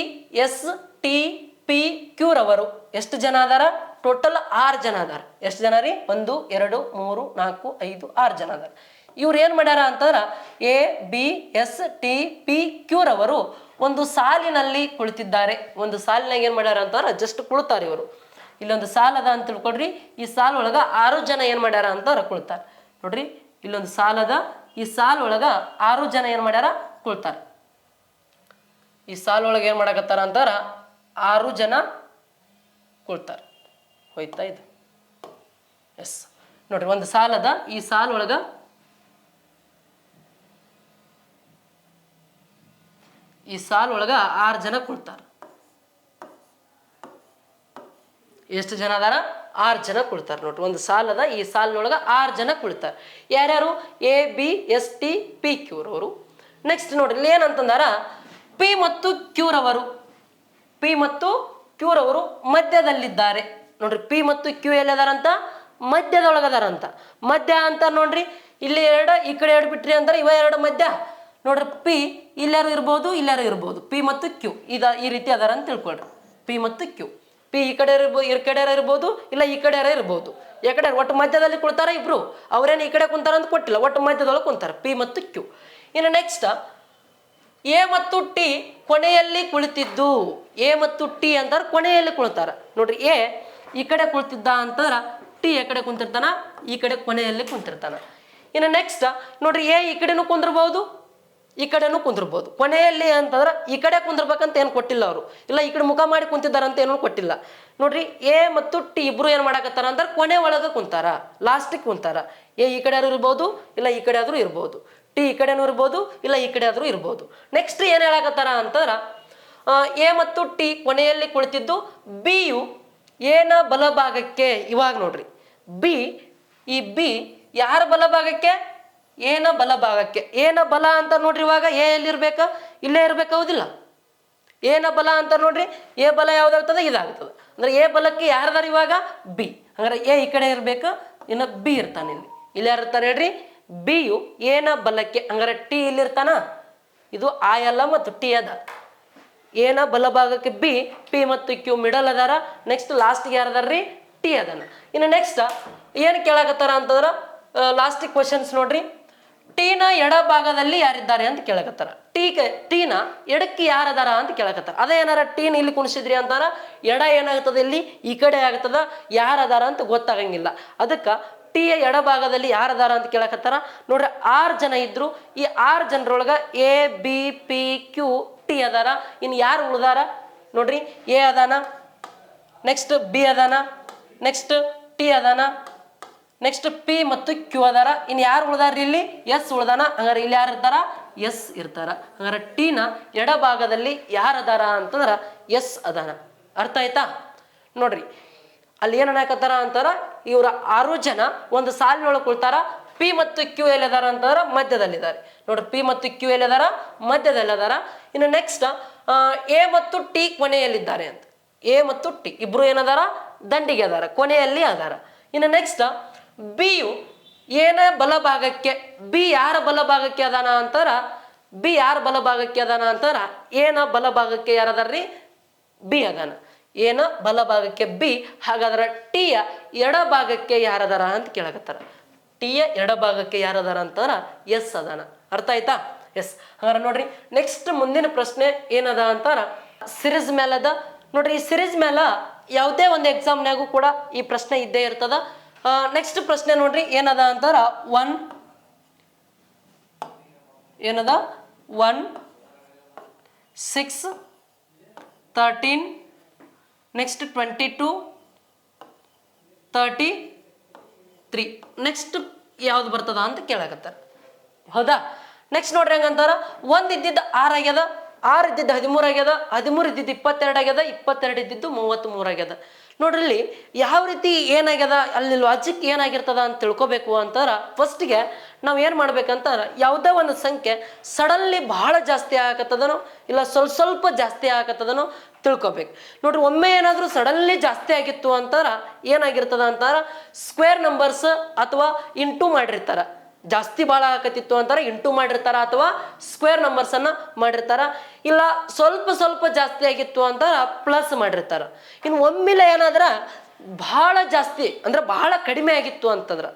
S T P Q ರವರು ಎಷ್ಟು ಜನ ಅದಾರ? ಟೋಟಲ್ 6 ಜನ ಅದಾರ. ಎಷ್ಟು ಜನ ರೀ? 1 2 3 4 5 6 ಜನ ಅದಾರ. ಇವ್ರು ಏನು ಮಾಡ್ಯಾರ ಅಂತಂದ್ರೆ A B S T P Q ರವರು ಒಂದು ಸಾಲಿನಲ್ಲಿ ಕುಳಿತಿದ್ದಾರೆ. ಒಂದು ಸಾಲಿನಾಗ ಏನು ಮಾಡ್ಯಾರ ಅಂತಂದ್ರೆ ಜಸ್ಟ್ ಕುಳಿತಾರೆ ಇವರು. ಇಲ್ಲೊಂದು ಸಾಲ ಅದ ಅಂತ ತಿಳ್ಕೊಡ್ರಿ. ಈ ಸಾಲ ಒಳಗ 6 ಜನ ಏನು ಮಾಡ್ಯಾರ ಅಂತಂದ್ರೆ ಕುಳಿತಾರೆ. ನೋಡ್ರಿ ಇಲ್ಲೊಂದು ಸಾಲ ಅದ, ಈ ಸಾಲ ಒಳಗ 6 ಜನ ಏನು ಮಾಡ್ಯಾರ? ಕುಳಿತಾರೆ. ಈ ಸಾಲ ಒಳಗೆ ಏನು ಮಾಡಕತ್ತಾರ ಅಂತಾರ? 6 ಜನ ಕುಳ್ತಾರೆ. ಹೋಯ್ತಾ ಇದು? ಎಸ್, ನೋಡ್ರಿ ಒಂದು ಸಾಲ ಅದ, ಈ ಸಾಲ ಒಳಗ ಈ ಸಾಲ ಒಳಗ 6 ಜನ ಕುಳ್ತಾರೆ. ಎಷ್ಟು ಜನ ಅದಾರ? 6 ಜನ ಕುಳ್ತಾರೆ. ನೋಡ್ರಿ ಒಂದು ಸಾಲದ, ಈ ಸಾಲಿನೊಳಗ 6 ಜನ ಕುಳಿತಾರೆ. ಯಾರ್ಯಾರು? A B S T P Q ರವರು. ನೆಕ್ಸ್ಟ್ ನೋಡ್ರಿ ಇಲ್ಲಿ ಏನಂತಂದಾರ, ಪಿ ಮತ್ತು ಕ್ಯೂ ರವರು, ಪಿ ಮತ್ತು ಕ್ಯೂ ರವರು ಮಧ್ಯದಲ್ಲಿದ್ದಾರೆ. ನೋಡ್ರಿ ಪಿ ಮತ್ತು ಕ್ಯೂ ಎಲ್ಲಿದಾರಂತ? ಮಧ್ಯದೊಳಗದಾರಂತ. ಮಧ್ಯ ಅಂತ ನೋಡ್ರಿ ಇಲ್ಲಿ 2, ಈ ಕಡೆ 2 ಬಿಟ್ರಿ ಅಂದ್ರೆ ಇವ 2 ಮಧ್ಯ. ನೋಡ್ರಿ ಪಿ ಇಲ್ಲಾರು ಇರ್ಬೋದು, ಇಲ್ಲಾರು ಇರ್ಬೋದು. ಪಿ ಮತ್ತು ಕ್ಯೂ ಈ ರೀತಿ ಅದಾರ ಅಂತ ತಿಳ್ಕೊಳ್ರಿ. ಪಿ ಮತ್ತು ಕ್ಯೂ, ಪಿ ಈ ಕಡೆ ಇರ್ಬೋದು, ಈ ಕಡೆ ಇರ್ಬೋದು, ಇಲ್ಲ ಈ ಕಡೆ ಇರ್ಬೋದು. ಯಾಕಡೆ ಒಟ್ಟು ಮಧ್ಯದಲ್ಲಿ ಕುಳ್ತಾರ ಇಬ್ರು. ಅವ್ರೇನು ಈ ಕಡೆ ಕುಂತಾರ ಅಂತ ಕೊಟ್ಟಿಲ್ಲ, ಒಟ್ಟು ಮಧ್ಯದೊಳಗೆ ಕುಂತಾರ ಪಿ ಮತ್ತು ಕ್ಯೂ. ಇನ್ನು ನೆಕ್ಸ್ಟ್ ಎ ಮತ್ತು ಟಿ ಕೊನೆಯಲ್ಲಿ ಕುಳಿತಿದ್ದು. ಎ ಮತ್ತು ಟಿ ಅಂತಾರೆ ಕೊನೆಯಲ್ಲಿ ಕುಳ್ತಾರ. ನೋಡ್ರಿ ಎ ಈ ಕಡೆ ಕುಳಿತಿದ್ದ ಅಂತಂದ್ರ ಟಿ ಈ ಕಡೆ ಕುಂತಿರ್ತಾನ, ಈ ಕಡೆ ಕೊನೆಯಲ್ಲಿ ಕುಂತಿರ್ತಾನ. ಇನ್ನು ನೆಕ್ಸ್ಟ್ ನೋಡ್ರಿ ಎ ಈ ಕಡೆನೂ ಕುಂದಿರ್ಬೋದು, ಈ ಕಡೆನೂ ಕುಂದಿರ್ಬೋದು. ಕೊನೆಯಲ್ಲಿ ಅಂತಂದ್ರೆ ಈ ಕಡೆ ಕುಂದಿರ್ಬೇಕಂತ ಏನು ಕೊಟ್ಟಿಲ್ಲ ಅವರು, ಇಲ್ಲ ಈ ಕಡೆ ಮುಖ ಮಾಡಿ ಕುಂತಿದ್ದಾರಂತ ಏನೂ ಕೊಟ್ಟಿಲ್ಲ. ನೋಡ್ರಿ ಎ ಮತ್ತು ಟಿ ಇಬ್ರು ಏನು ಮಾಡಕತ್ತಾರ ಅಂದ್ರೆ ಕೊನೆ ಒಳಗೆ ಕುಂತಾರ, ಲಾಸ್ಟಿಗೆ ಕುಂತಾರ. ಎ ಈ ಕಡೆ ಆದ್ರೂ ಇರ್ಬೋದು, ಇಲ್ಲ ಈ ಕಡೆ ಆದ್ರೂ ಇರ್ಬೋದು. ಟಿ ಈ ಕಡೆನೂ ಇರ್ಬೋದು, ಇಲ್ಲ ಈ ಕಡೆ ಆದ್ರೂ ಇರ್ಬೋದು. ನೆಕ್ಸ್ಟ್ ಏನು ಹೇಳಕತ್ತಾರ ಅಂತಂದ್ರ ಎ ಮತ್ತು ಟಿ ಕೊನೆಯಲ್ಲಿ ಕುಳಿತಿದ್ದು. ಬಿ ಯು ಎನ ಬಲಭಾಗಕ್ಕೆ. ಇವಾಗ ನೋಡ್ರಿ ಬಿ, ಈ ಬಿ ಯಾರ ಬಲಭಾಗಕ್ಕೆ? ಏನ ಬಲಭಾಗಕ್ಕೆ. ಏನ ಬಲ ಅಂತ ನೋಡ್ರಿ ಇವಾಗ ಎ ಎಲ್ಲಿರ್ಬೇಕ? ಇಲ್ಲೇ ಇರ್ಬೇಕು, ಹೌದಿಲ್ಲ? ಏನ ಬಲ ಅಂತ ನೋಡ್ರಿ, ಎ ಬಲ ಯಾವ್ದಾಗ್ತದೆ? ಇದಾಗ್ತದೆ. ಅಂದ್ರೆ ಎ ಬಲಕ್ಕೆ ಯಾರದಾರ ಇವಾಗ? ಬಿ. ಹಂಗಾರೆ ಎ ಈ ಕಡೆ ಇರ್ಬೇಕು, ಇನ್ನು ಬಿ ಇರ್ತಾನೆ ಇಲ್ಲಿ. ಇಲ್ಲಿ ಯಾರು ಇರ್ತಾರೆ ಹೇಳ್ರಿ? ಬಿ ಯು ಏನ ಬಲಕ್ಕೆ. ಹಂಗಾರೆ ಟಿ ಇಲ್ಲಿರ್ತಾನ. ಇದು ಐ ಅಲ್ಲ ಮತ್ತು ಟಿ ಅದ. ಏನ ಬಲಭಾಗಕ್ಕೆ ಬಿ, ಪಿ ಮತ್ತು ಕ್ಯೂ ಮಿಡಲ್ ಅದಾರ. ನೆಕ್ಸ್ಟ್ ಲಾಸ್ಟ್ಗೆ ಯಾರದಾರ್ರಿ? ಟಿ ಅದಾನ. ಇನ್ನು ನೆಕ್ಸ್ಟ್ ಏನು ಕೇಳಕತ್ತಾರ ಅಂತಂದ್ರ ಲಾಸ್ಟಿಗೆ ಕ್ವಶನ್ಸ್ ನೋಡ್ರಿ. ಟೀನ ಎಡಭಾಗದಲ್ಲಿ ಯಾರಿದ್ದಾರೆ ಅಂತ ಕೇಳಕತ್ತಾರ. ಟೀನ ಎಡಕ್ಕೆ ಯಾರದಾರ ಅಂತ ಕೇಳಕತ್ತಾರ. ಅದೇ ಏನಾರ ಟೀನ ಇಲ್ಲಿ ಕುಣಿಸಿದ್ರಿ ಅಂತಾರ ಎಡ ಏನಾಗ್ತದೆ? ಇಲ್ಲಿ ಈ ಕಡೆ ಆಗ್ತದ. ಯಾರದಾರ ಅಂತ ಗೊತ್ತಾಗಂಗಿಲ್ಲ. ಅದಕ್ಕೆ ಟಿಯ ಎಡಭಾಗದಲ್ಲಿ ಯಾರದಾರ ಅಂತ ಕೇಳಕತ್ತಾರ. ನೋಡ್ರಿ 6 ಜನ ಇದ್ರು. ಈ 6 ಜನರೊಳಗ A B P Q T ಅದಾರ. ಇನ್ನು ಯಾರು ಉಳ್ದಾರ ನೋಡ್ರಿ? ಎ ಅದಾನ, ನೆಕ್ಸ್ಟ್ ಬಿ ಅದಾನ, ನೆಕ್ಸ್ಟ್ ಟಿ ಅದಾನ, ನೆಕ್ಸ್ಟ್ ಪಿ ಮತ್ತು ಕ್ಯೂ ಅದಾರ. ಇನ್ನು ಯಾರು ಉಳ್ದಾರ್ರಿ? ಇಲ್ಲಿ ಎಸ್ ಉಳ್ದಾನ. ಹಂಗಾರೆ ಇಲ್ಲಿ ಯಾರು ಇರ್ತಾರ? ಎಸ್ ಇರ್ತಾರ. ಹಂಗಾರೆ ಟಿನ ಎಡಭಾಗದಲ್ಲಿ ಯಾರದಾರ ಅಂತಂದ್ರ ಎಸ್ ಅದಾನ. ಅರ್ಥ ಆಯ್ತಾ? ನೋಡ್ರಿ ಅಲ್ಲಿ ಏನು ಅನ್ನಕತ್ತಾರ ಅಂತಾರ, ಇವ್ರ 6 ಜನ ಒಂದು ಸಾಲಿನೊಳಗೆ ಕುಳ್ತಾರ. ಪಿ ಮತ್ತು ಕ್ಯೂ ಎಲ್ಲಿದಾರ ಅಂತಂದ್ರೆ ಮಧ್ಯದಲ್ಲಿದ್ದಾರೆ. ನೋಡ್ರಿ ಪಿ ಮತ್ತು ಕ್ಯೂ ಎಲ್ಲಿದಾರ? ಮಧ್ಯದಲ್ಲಿದಾರ. ಇನ್ನು ನೆಕ್ಸ್ಟ್ ಎ ಮತ್ತು ಟಿ ಕೊನೆಯಲ್ಲಿದ್ದಾರೆ ಅಂತ. ಎ ಮತ್ತು ಟಿ ಇಬ್ರು ಏನದಾರ? ದಂಡಿಗೆ ಅದಾರ, ಕೊನೆಯಲ್ಲಿ ಅದಾರ. ಇನ್ನು ನೆಕ್ಸ್ಟ್ ಬಿ ಯು ಏನ ಬಲಭಾಗಕ್ಕೆ. ಬಿ ಯಾರ ಬಲಭಾಗಕ್ಕೆ ಅದಾನ ಅಂತಾರ? ಬಿ ಯಾರ ಬಲಭಾಗಕ್ಕೆ ಅದಾನ ಅಂತಾರ? ಏನ ಬಲಭಾಗಕ್ಕೆ ಯಾರದಾರ್ರಿ? ಬಿ ಅದಾನ. ಏನ ಬಲಭಾಗಕ್ಕೆ ಬಿ. ಹಾಗಾದ್ರೆ ಟಿಯ ಎಡಭಾಗಕ್ಕೆ ಯಾರದಾರ ಅಂತ ಕೇಳಕತ್ತಾರ. ಟಿಯ ಎಡಭಾಗಕ್ಕೆ ಯಾರದಾರ ಅಂತಾರ? ಎಸ್ ಅದಾನ. ಅರ್ಥ ಆಯ್ತಾ? ಎಸ್. ಹಾಗಾದ್ರೆ ನೋಡ್ರಿ ನೆಕ್ಸ್ಟ್ ಮುಂದಿನ ಪ್ರಶ್ನೆ ಏನದ ಅಂತಾರ ಸಿರೀಸ್ ಮೇಲದ. ನೋಡ್ರಿ ಈ ಸಿರೀಸ್ ಮೇಲ ಯಾವುದೇ ಒಂದು ಎಕ್ಸಾಮ್ನಾಗೂ ಕೂಡ ಈ ಪ್ರಶ್ನೆ ಇದ್ದೇ ಇರ್ತದ. ನೆಕ್ಸ್ಟ್ ಪ್ರಶ್ನೆ ನೋಡ್ರಿ ಏನದ ಅಂತಾರ 1 ಏನದ 1 6 13 ನೆಕ್ಸ್ಟ್ 22 33. ನೆಕ್ಸ್ಟ್ ಯಾವ್ದು ಬರ್ತದ ಅಂತ ಕೇಳಕತ್ತಾರ. ಹೌದಾ? ನೆಕ್ಸ್ಟ್ ನೋಡ್ರಿ ಹಂಗಂತಾರ 1 ಇದ್ದಿದ್ದು 6 ಆಗ್ಯದ, 6 ಇದ್ದಿದ್ದು 13 ಆಗ್ಯದ, 13 ಇದ್ದಿದ್ದು 22 ಆಗ್ಯದ, 22 ಇದ್ದಿದ್ದು 33 ಆಗ್ಯದ. ನೋಡ್ರಿ ಇಲ್ಲಿ ಯಾವ ರೀತಿ ಏನಾಗ್ಯದ ಅಲ್ಲಿ ಲಾಜಿಕ್ ಏನಾಗಿರ್ತದ ಅಂತ ತಿಳ್ಕೊಬೇಕು ಅಂತಾರ ಫಸ್ಟ್ಗೆ ನಾವು ಏನು ಮಾಡ್ಬೇಕಂತಾರ ಯಾವುದೇ ಒಂದು ಸಂಖ್ಯೆ ಸಡನ್ಲಿ ಬಹಳ ಜಾಸ್ತಿ ಆಗತ್ತದನೋ ಇಲ್ಲ ಸ್ವಲ್ಪ ಜಾಸ್ತಿ ಆಗತ್ತದನೋ ತಿಳ್ಕೊಬೇಕು. ನೋಡ್ರಿ ಒಮ್ಮೆ ಏನಾದರೂ ಸಡನ್ಲಿ ಜಾಸ್ತಿ ಆಗಿತ್ತು ಅಂತಾರ ಏನಾಗಿರ್ತದ ಅಂತಾರ ಸ್ಕ್ವೇರ್ ನಂಬರ್ಸ್ ಅಥವಾ ಇಂಟು ಮಾಡಿರ್ತಾರ. ಜಾಸ್ತಿ ಭಾಳ ಆಕತಿತ್ತು ಅಂತಾರೆ ಇಂಟು ಮಾಡಿರ್ತಾರ ಅಥವಾ ಸ್ಕ್ವೇರ್ ನಂಬರ್ಸ್ ಅನ್ನ ಮಾಡಿರ್ತಾರ. ಇಲ್ಲ ಸ್ವಲ್ಪ ಜಾಸ್ತಿ ಆಗಿತ್ತು ಅಂತ ಪ್ಲಸ್ ಮಾಡಿರ್ತಾರ. ಇನ್ನು ಒಮ್ಮಿಲೆ ಏನಾದ್ರ ಬಹಳ ಜಾಸ್ತಿ ಅಂದ್ರೆ ಬಹಳ ಕಡಿಮೆ ಆಗಿತ್ತು ಅಂತಂದ್ರ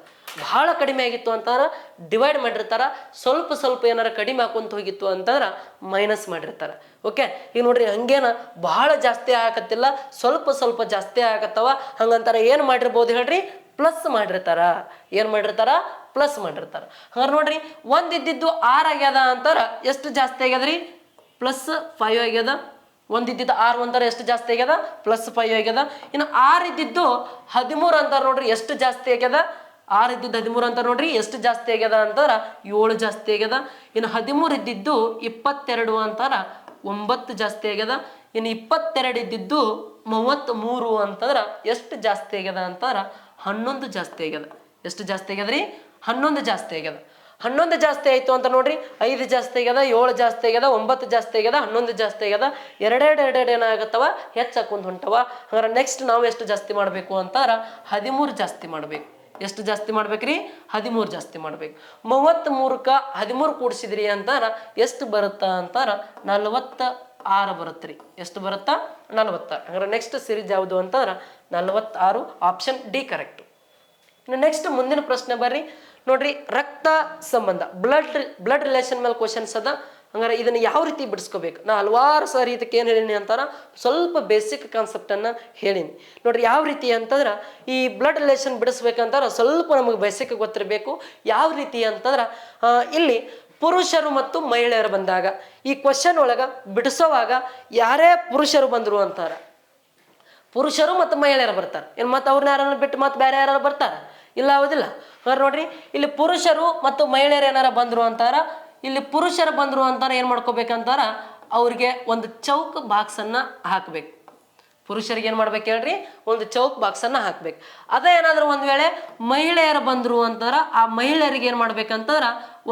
ಡಿವೈಡ್ ಮಾಡಿರ್ತಾರ. ಸ್ವಲ್ಪ ಏನಾರ ಕಡಿಮೆ ಹಾಕೊಂತ ಹೋಗಿತ್ತು ಅಂತಂದ್ರ ಮೈನಸ್ ಮಾಡಿರ್ತಾರ. ಓಕೆ, ಈಗ ನೋಡ್ರಿ ಹಂಗೇನ ಬಹಳ ಜಾಸ್ತಿ ಆಗತ್ತಿಲ್ಲ, ಸ್ವಲ್ಪ ಜಾಸ್ತಿ ಆಗತ್ತವ ಹಂಗಂತಾರ ಏನ್ ಮಾಡಿರ್ಬೋದು ಹೇಳ್ರಿ, ಪ್ಲಸ್ ಮಾಡಿರ್ತಾರ. ಏನ್ ಮಾಡಿರ್ತಾರ, ಪ್ಲಸ್ ಮಾಡಿರ್ತಾರ. ಹಂಗಾರೆ ನೋಡ್ರಿ ಒಂದಿದ್ದು 6 ಆಗ್ಯದ ಅಂತಾರ ಎಷ್ಟು ಜಾಸ್ತಿ ಆಗ್ಯದ್ರಿ, +5 ಆಗ್ಯದ. ಒಂದಿದ್ದು 6 ಅಂತಾರ ಎಷ್ಟು ಜಾಸ್ತಿ ಆಗ್ಯದ, +5 ಆಗ್ಯದ. ಇನ್ನು 6 ಇದ್ದಿದ್ದು 13 ಅಂತಾರ ನೋಡ್ರಿ ಎಷ್ಟು ಜಾಸ್ತಿ ಆಗ್ಯದ, 6 ಇದ್ದಿದ್ದು 13 ಅಂತ ನೋಡ್ರಿ ಎಷ್ಟು ಜಾಸ್ತಿ ಆಗ್ಯದ ಅಂತಾರ 7 ಜಾಸ್ತಿ ಆಗ್ಯದ. ಇನ್ನು 13 ಇದ್ದಿದ್ದು 22 ಅಂತಾರ 9 ಜಾಸ್ತಿ ಆಗ್ಯದ. ಇನ್ನು 22 ಇದ್ದಿದ್ದು 33 ಅಂತಂದ್ರ ಎಷ್ಟು ಜಾಸ್ತಿ ಆಗ್ಯದ ಅಂತಾರ 11 ಜಾಸ್ತಿ ಆಗ್ಯದ. ಎಷ್ಟು ಜಾಸ್ತಿ ಆಗ್ಯದ್ರಿ, 11 ಜಾಸ್ತಿ ಆಗ್ಯದ. 11 ಜಾಸ್ತಿ ಆಯ್ತು ಅಂತ ನೋಡ್ರಿ 5 ಜಾಸ್ತಿ ಆಗ್ಯದ, 7 ಜಾಸ್ತಿ ಆಗ್ಯದ, 9 ಜಾಸ್ತಿ ಆಗ್ಯದ, 11 ಜಾಸ್ತಿ ಆಗ್ಯದ. ಎರಡೆರಡು ಏನಾಗತ್ತವ ಹೆಚ್ಚಾಕೊಂಡ್ ಹೊಂಟವ. ಹಂಗಾರೆ ನೆಕ್ಸ್ಟ್ ನಾವು ಎಷ್ಟು ಜಾಸ್ತಿ ಮಾಡ್ಬೇಕು ಅಂತಾರ 13 ಜಾಸ್ತಿ ಮಾಡ್ಬೇಕು. ಎಷ್ಟು ಜಾಸ್ತಿ ಮಾಡ್ಬೇಕ್ರಿ, 13 ಜಾಸ್ತಿ ಮಾಡ್ಬೇಕು. 33ಕ್ಕ 13 ಕೂಡಿಸಿದ್ರಿ ಅಂತಾರ ಎಷ್ಟು ಬರುತ್ತಾ ಅಂತಾರ 46 ಬರುತ್ತ್ರಿ. ಎಷ್ಟು ಬರುತ್ತಾ, 46. ಹಂಗಾರೆ ನೆಕ್ಸ್ಟ್ ಸಿರೀಸ್ ಯಾವುದು ಅಂತಾರ 46. Option D correct. ಇನ್ನು ನೆಕ್ಸ್ಟ್ ಮುಂದಿನ ಪ್ರಶ್ನೆ ಬರ್ರಿ ನೋಡ್ರಿ, ರಕ್ತ ಸಂಬಂಧ ಬ್ಲಡ್ ರಿಲೇಷನ್ ಮೇಲೆ ಕ್ವಶನ್ಸ್ ಅದ. ಹಂಗಾರೆ ಇದನ್ನ ಯಾವ ರೀತಿ ಬಿಡಿಸ್ಕೋಬೇಕು, ನಾ ಹಲವಾರು ಸಾರಿ ಇದಕ್ಕೆ ಏನು ಹೇಳಿನಿ ಅಂತಾರ ಸ್ವಲ್ಪ ಬೇಸಿಕ್ ಕಾನ್ಸೆಪ್ಟನ್ನು ಹೇಳಿನಿ. ನೋಡ್ರಿ ಯಾವ ರೀತಿ ಅಂತಂದ್ರೆ ಈ ಬ್ಲಡ್ ರಿಲೇಷನ್ ಬಿಡಿಸ್ಬೇಕಂತಾರ ಸ್ವಲ್ಪ ನಮಗೆ ಬೇಸಿಕ್ ಗೊತ್ತಿರಬೇಕು. ಯಾವ ರೀತಿ ಅಂತಂದ್ರೆ ಇಲ್ಲಿ ಪುರುಷರು ಮತ್ತು ಮಹಿಳೆಯರು ಬಂದಾಗ ಈ ಕ್ವಶನ್ ಒಳಗ ಬಿಡಿಸೋವಾಗ ಯಾರೇ ಪುರುಷರು ಬಂದ್ರು ಅಂತಾರ, ಪುರುಷರು ಮತ್ತು ಮಹಿಳೆಯರು ಬರ್ತಾರೆ. ಏನು ಮತ್ತೆ ಅವ್ರನ್ನ ಯಾರನ್ನ ಬಿಟ್ಟು ಮತ್ತೆ ಬೇರೆ ಯಾರು ಬರ್ತಾರ, ಇಲ್ಲ ಹೌದಿಲ್ಲ. ನೋಡ್ರಿ ಇಲ್ಲಿ ಪುರುಷರು ಮತ್ತು ಮಹಿಳೆಯರು ಏನಾರ ಬಂದ್ರು ಅಂತಾರ, ಇಲ್ಲಿ ಪುರುಷರು ಬಂದ್ರು ಅಂತಾರ ಏನ್ ಮಾಡ್ಕೋಬೇಕಂತಾರ ಅವ್ರಿಗೆ ಒಂದು ಚೌಕ್ ಬಾಕ್ಸ್ ಅನ್ನ ಹಾಕ್ಬೇಕು. ಪುರುಷರಿಗೆ ಏನ್ ಮಾಡ್ಬೇಕು ಹೇಳ್ರಿ, ಒಂದು ಚೌಕ್ ಬಾಕ್ಸ್ ಅನ್ನ ಹಾಕ್ಬೇಕು. ಅದೇ ಏನಾದ್ರು ಒಂದ್ ವೇಳೆ ಮಹಿಳೆಯರು ಬಂದ್ರು ಅಂತಾರ ಆ ಮಹಿಳೆಯರಿಗೆ ಏನ್ ಮಾಡ್ಬೇಕಂತಾರ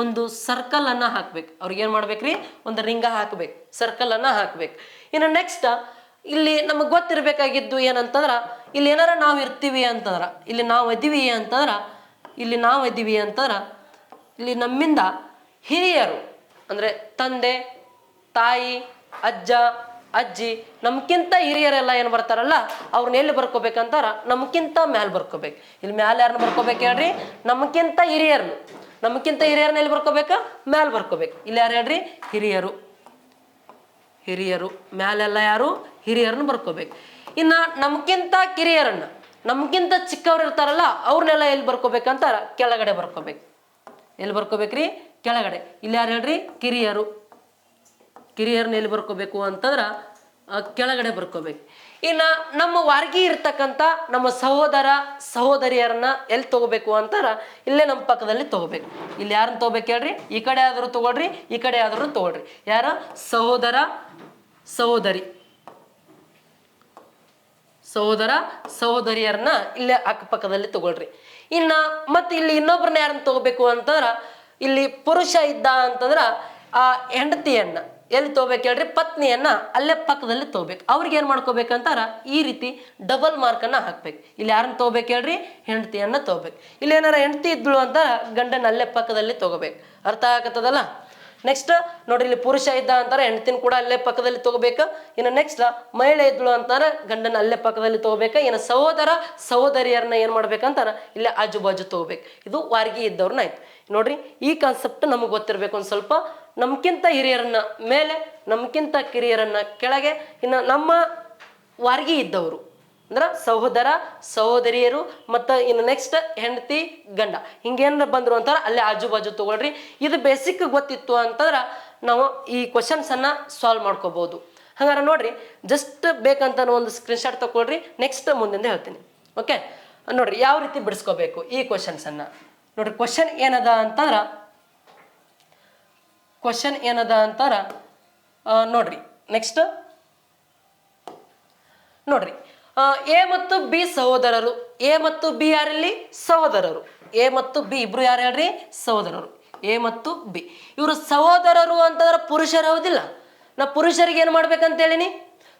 ಒಂದು ಸರ್ಕಲ್ ಅನ್ನ ಹಾಕ್ಬೇಕು. ಅವ್ರಿಗೆ ಏನ್ ಮಾಡ್ಬೇಕ್ರಿ, ಒಂದು ರಿಂಗ ಹಾಕ್ಬೇಕು, ಸರ್ಕಲ್ ಅನ್ನ ಹಾಕ್ಬೇಕು. ಇನ್ನು ನೆಕ್ಸ್ಟ್ ಇಲ್ಲಿ ನಮಗೆ ಗೊತ್ತಿರ್ಬೇಕಾಗಿದ್ದು ಏನಂತಂದ್ರ ಇಲ್ಲಿ ಏನಾರ ನಾವು ಇರ್ತೀವಿ ಅಂತಂದ್ರ ಇಲ್ಲಿ ನಾವು ಇದೀವಿ ಅಂತಂದ್ರ ಇಲ್ಲಿ ನಮ್ಮಿಂದ ಹಿರಿಯರು ಅಂದ್ರೆ ತಂದೆ ತಾಯಿ ಅಜ್ಜ ಅಜ್ಜಿ ನಮ್ಗಿಂತ ಹಿರಿಯರೆಲ್ಲ ಏನು ಬರ್ತಾರಲ್ಲ ಅವ್ರನ್ನ ಎಲ್ಲಿ ಬರ್ಕೋಬೇಕಂತಾರ ನಮ್ಗಿಂತ ಮ್ಯಾಲೆ ಬರ್ಕೋಬೇಕು. ಇಲ್ಲಿ ಮ್ಯಾಲೆ ಯಾರನ್ನ ಬರ್ಕೋಬೇಕು ಹೇಳ್ರಿ, ನಮ್ಗಿಂತ ಹಿರಿಯರನ್ನ ಎಲ್ಲಿ ಬರ್ಕೋಬೇಕು, ಮ್ಯಾಲೆ ಬರ್ಕೋಬೇಕು. ಇಲ್ಲಿ ಯಾರು ಹೇಳ್ರಿ, ಹಿರಿಯರು ಮ್ಯಾಲೆಲ್ಲ ಯಾರು, ಹಿರಿಯರನ್ನ ಬರ್ಕೋಬೇಕು. ಇನ್ನ ನಮ್ಗಿಂತ ಕಿರಿಯರನ್ನ ನಮ್ಗಿಂತ ಚಿಕ್ಕವ್ರು ಇರ್ತಾರಲ್ಲ ಅವ್ರನ್ನೆಲ್ಲ ಎಲ್ಲಿ ಬರ್ಕೋಬೇಕಂತಾರ ಕೆಳಗಡೆ ಬರ್ಕೋಬೇಕು. ಎಲ್ಲಿ ಬರ್ಕೋಬೇಕ್ರಿ, ಕೆಳಗಡೆ. ಇಲ್ಲಿ ಯಾರು ಹೇಳ್ರಿ, ಕಿರಿಯರನ್ನ ಎಲ್ಲಿ ಬರ್ಕೋಬೇಕು ಅಂತಂದ್ರ ಕೆಳಗಡೆ ಬರ್ಕೋಬೇಕು. ಇನ್ನ ನಮ್ಮ ವಾರ್ಗಿ ಇರ್ತಕ್ಕಂಥ ನಮ್ಮ ಸಹೋದರ ಸಹೋದರಿಯರನ್ನ ಎಲ್ಲಿ ತಗೋಬೇಕು ಅಂತಾರ ಇಲ್ಲೇ ನಮ್ಮ ಪಕ್ಕದಲ್ಲಿ ತಗೋಬೇಕು. ಇಲ್ಲಿ ಯಾರನ್ನ ತಗೋಬೇಕು ಹೇಳ್ರಿ, ಈ ಕಡೆ ಆದ್ರೂ ತಗೊಳ್ರಿ, ಈ ಕಡೆ ಆದ್ರೂ ತಗೊಳ್ರಿ. ಯಾರ ಸಹೋದರ ಸಹೋದರಿಯರನ್ನ ಇಲ್ಲೇ ಅಕ್ಕಪಕ್ಕದಲ್ಲಿ ತಗೊಳ್ರಿ. ಇನ್ನ ಮತ್ತೆ ಇಲ್ಲಿ ಇನ್ನೊಬ್ರನ್ನ ಯಾರನ್ನ ತಗೋಬೇಕು ಅಂತಂದ್ರ ಇಲ್ಲಿ ಪುರುಷ ಇದ್ದ ಅಂತಂದ್ರ ಆ ಹೆಂಡತಿಯನ್ನ ಎಲ್ಲಿ ತಗೋಬೇಕು ಹೇಳ್ರಿ, ಪತ್ನಿಯನ್ನ ಅಲ್ಲೇ ಪಕ್ಕದಲ್ಲಿ ತಗೋಬೇಕು. ಅವ್ರಿಗೆ ಏನ್ ಮಾಡ್ಕೋಬೇಕಂತಾರ ಈ ರೀತಿ ಡಬಲ್ ಮಾರ್ಕ್ ಅನ್ನ ಹಾಕ್ಬೇಕು. ಇಲ್ಲಿ ಯಾರನ್ನ ತಗೋಬೇಕು ಹೇಳ್ರಿ, ಹೆಂಡತಿಯನ್ನ ತಗೋಬೇಕು. ಇಲ್ಲಿ ಏನಾರ ಹೆಂಡತಿ ಇದ್ಳು ಅಂತ ಗಂಡನ ಅಲ್ಲೇ ಪಕ್ಕದಲ್ಲಿ ತಗೋಬೇಕು. ಅರ್ಥ ಆಗತ್ತದಲ್ಲ. ನೆಕ್ಸ್ಟ್ ನೋಡ್ರಿ, ಇಲ್ಲಿ ಪುರುಷ ಇದ್ದ ಅಂತಾರ ಹೆಂಡತಿನ ಕೂಡ ಅಲ್ಲೇ ಪಕ್ಕದಲ್ಲಿ ತಗೋಬೇಕು. ಇನ್ನು ನೆಕ್ಸ್ಟ್ ಮಹಿಳೆ ಇದ್ಳು ಅಂತಾರ ಗಂಡನ ಅಲ್ಲೇ ಪಕ್ಕದಲ್ಲಿ ತಗೋಬೇಕು. ಇನ್ನು ಸಹೋದರ ಸಹೋದರಿಯರನ್ನ ಏನ್ ಮಾಡ್ಬೇಕಂತಾರ ಇಲ್ಲೇ ಆಜು ಬಾಜು ತಗೋಬೇಕು. ಇದು ವಾರ್ಗಿ ಇದ್ದವ್ರನ್ನ ಆಯ್ತು. ನೋಡ್ರಿ ಈ ಕಾನ್ಸೆಪ್ಟ್ ನಮಗೆ ಗೊತ್ತಿರ್ಬೇಕು. ಒಂದು ಸ್ವಲ್ಪ ನಮ್ಗಿಂತ ಹಿರಿಯರನ್ನ ಮೇಲೆ, ನಮ್ಗಿಂತ ಕಿರಿಯರನ್ನ ಕೆಳಗೆ, ಇನ್ನು ನಮ್ಮ ವಾರ್ಗಿ ಇದ್ದವರು ಅಂದ್ರ ಸಹೋದರ ಸಹೋದರಿಯರು ಮತ್ತು ಇನ್ನು ನೆಕ್ಸ್ಟ್ ಹೆಂಡತಿ ಗಂಡ ಹಿಂಗೇನ ಬಂದ್ರು ಅಂತಾರ ಅಲ್ಲೇ ಆಜು ಬಾಜು ತಗೊಳ್ರಿ. ಇದು ಬೇಸಿಕ್ ಗೊತ್ತಿತ್ತು ಅಂತಂದ್ರ ನಾವು ಈ ಕ್ವಶನ್ಸ್ ಅನ್ನ ಸಾಲ್ವ್ ಮಾಡ್ಕೋಬಹುದು. ಹಂಗಾರೆ ನೋಡ್ರಿ ಜಸ್ಟ್ ಬೇಕಂತ ಒಂದು ಸ್ಕ್ರೀನ್ಶಾಟ್ ತಗೊಳ್ರಿ. ನೆಕ್ಸ್ಟ್ ಮುಂದಿಂದ ಹೇಳ್ತೀನಿ. ಓಕೆ, ನೋಡ್ರಿ ಯಾವ ರೀತಿ ಬಿಡಿಸ್ಕೋಬೇಕು ಈ ಕ್ವಶನ್ಸ್ ಅನ್ನ. ನೋಡ್ರಿ ಕ್ವಶನ್ ಏನದ ಅಂತಾರ ನೋಡ್ರಿ ನೆಕ್ಸ್ಟ್ ನೋಡ್ರಿ ಎ ಮತ್ತು ಬಿ ಸಹೋದರರು. ಎ ಮತ್ತು ಬಿ ಯಾರಲ್ಲಿ ಸಹೋದರರು. ಎ ಮತ್ತು ಬಿ ಇಬ್ರು ಯಾರು ಹೇಳ್ರಿ ಸಹೋದರರು. ಎ ಮತ್ತು ಬಿ ಇವರು ಸಹೋದರರು ಅಂತಂದ್ರೆ ಪುರುಷರು ಹೌದಿಲ್ಲ. ನಾ ಪುರುಷರಿಗೆ ಏನು ಮಾಡ್ಬೇಕಂತ ಹೇಳಿನಿ,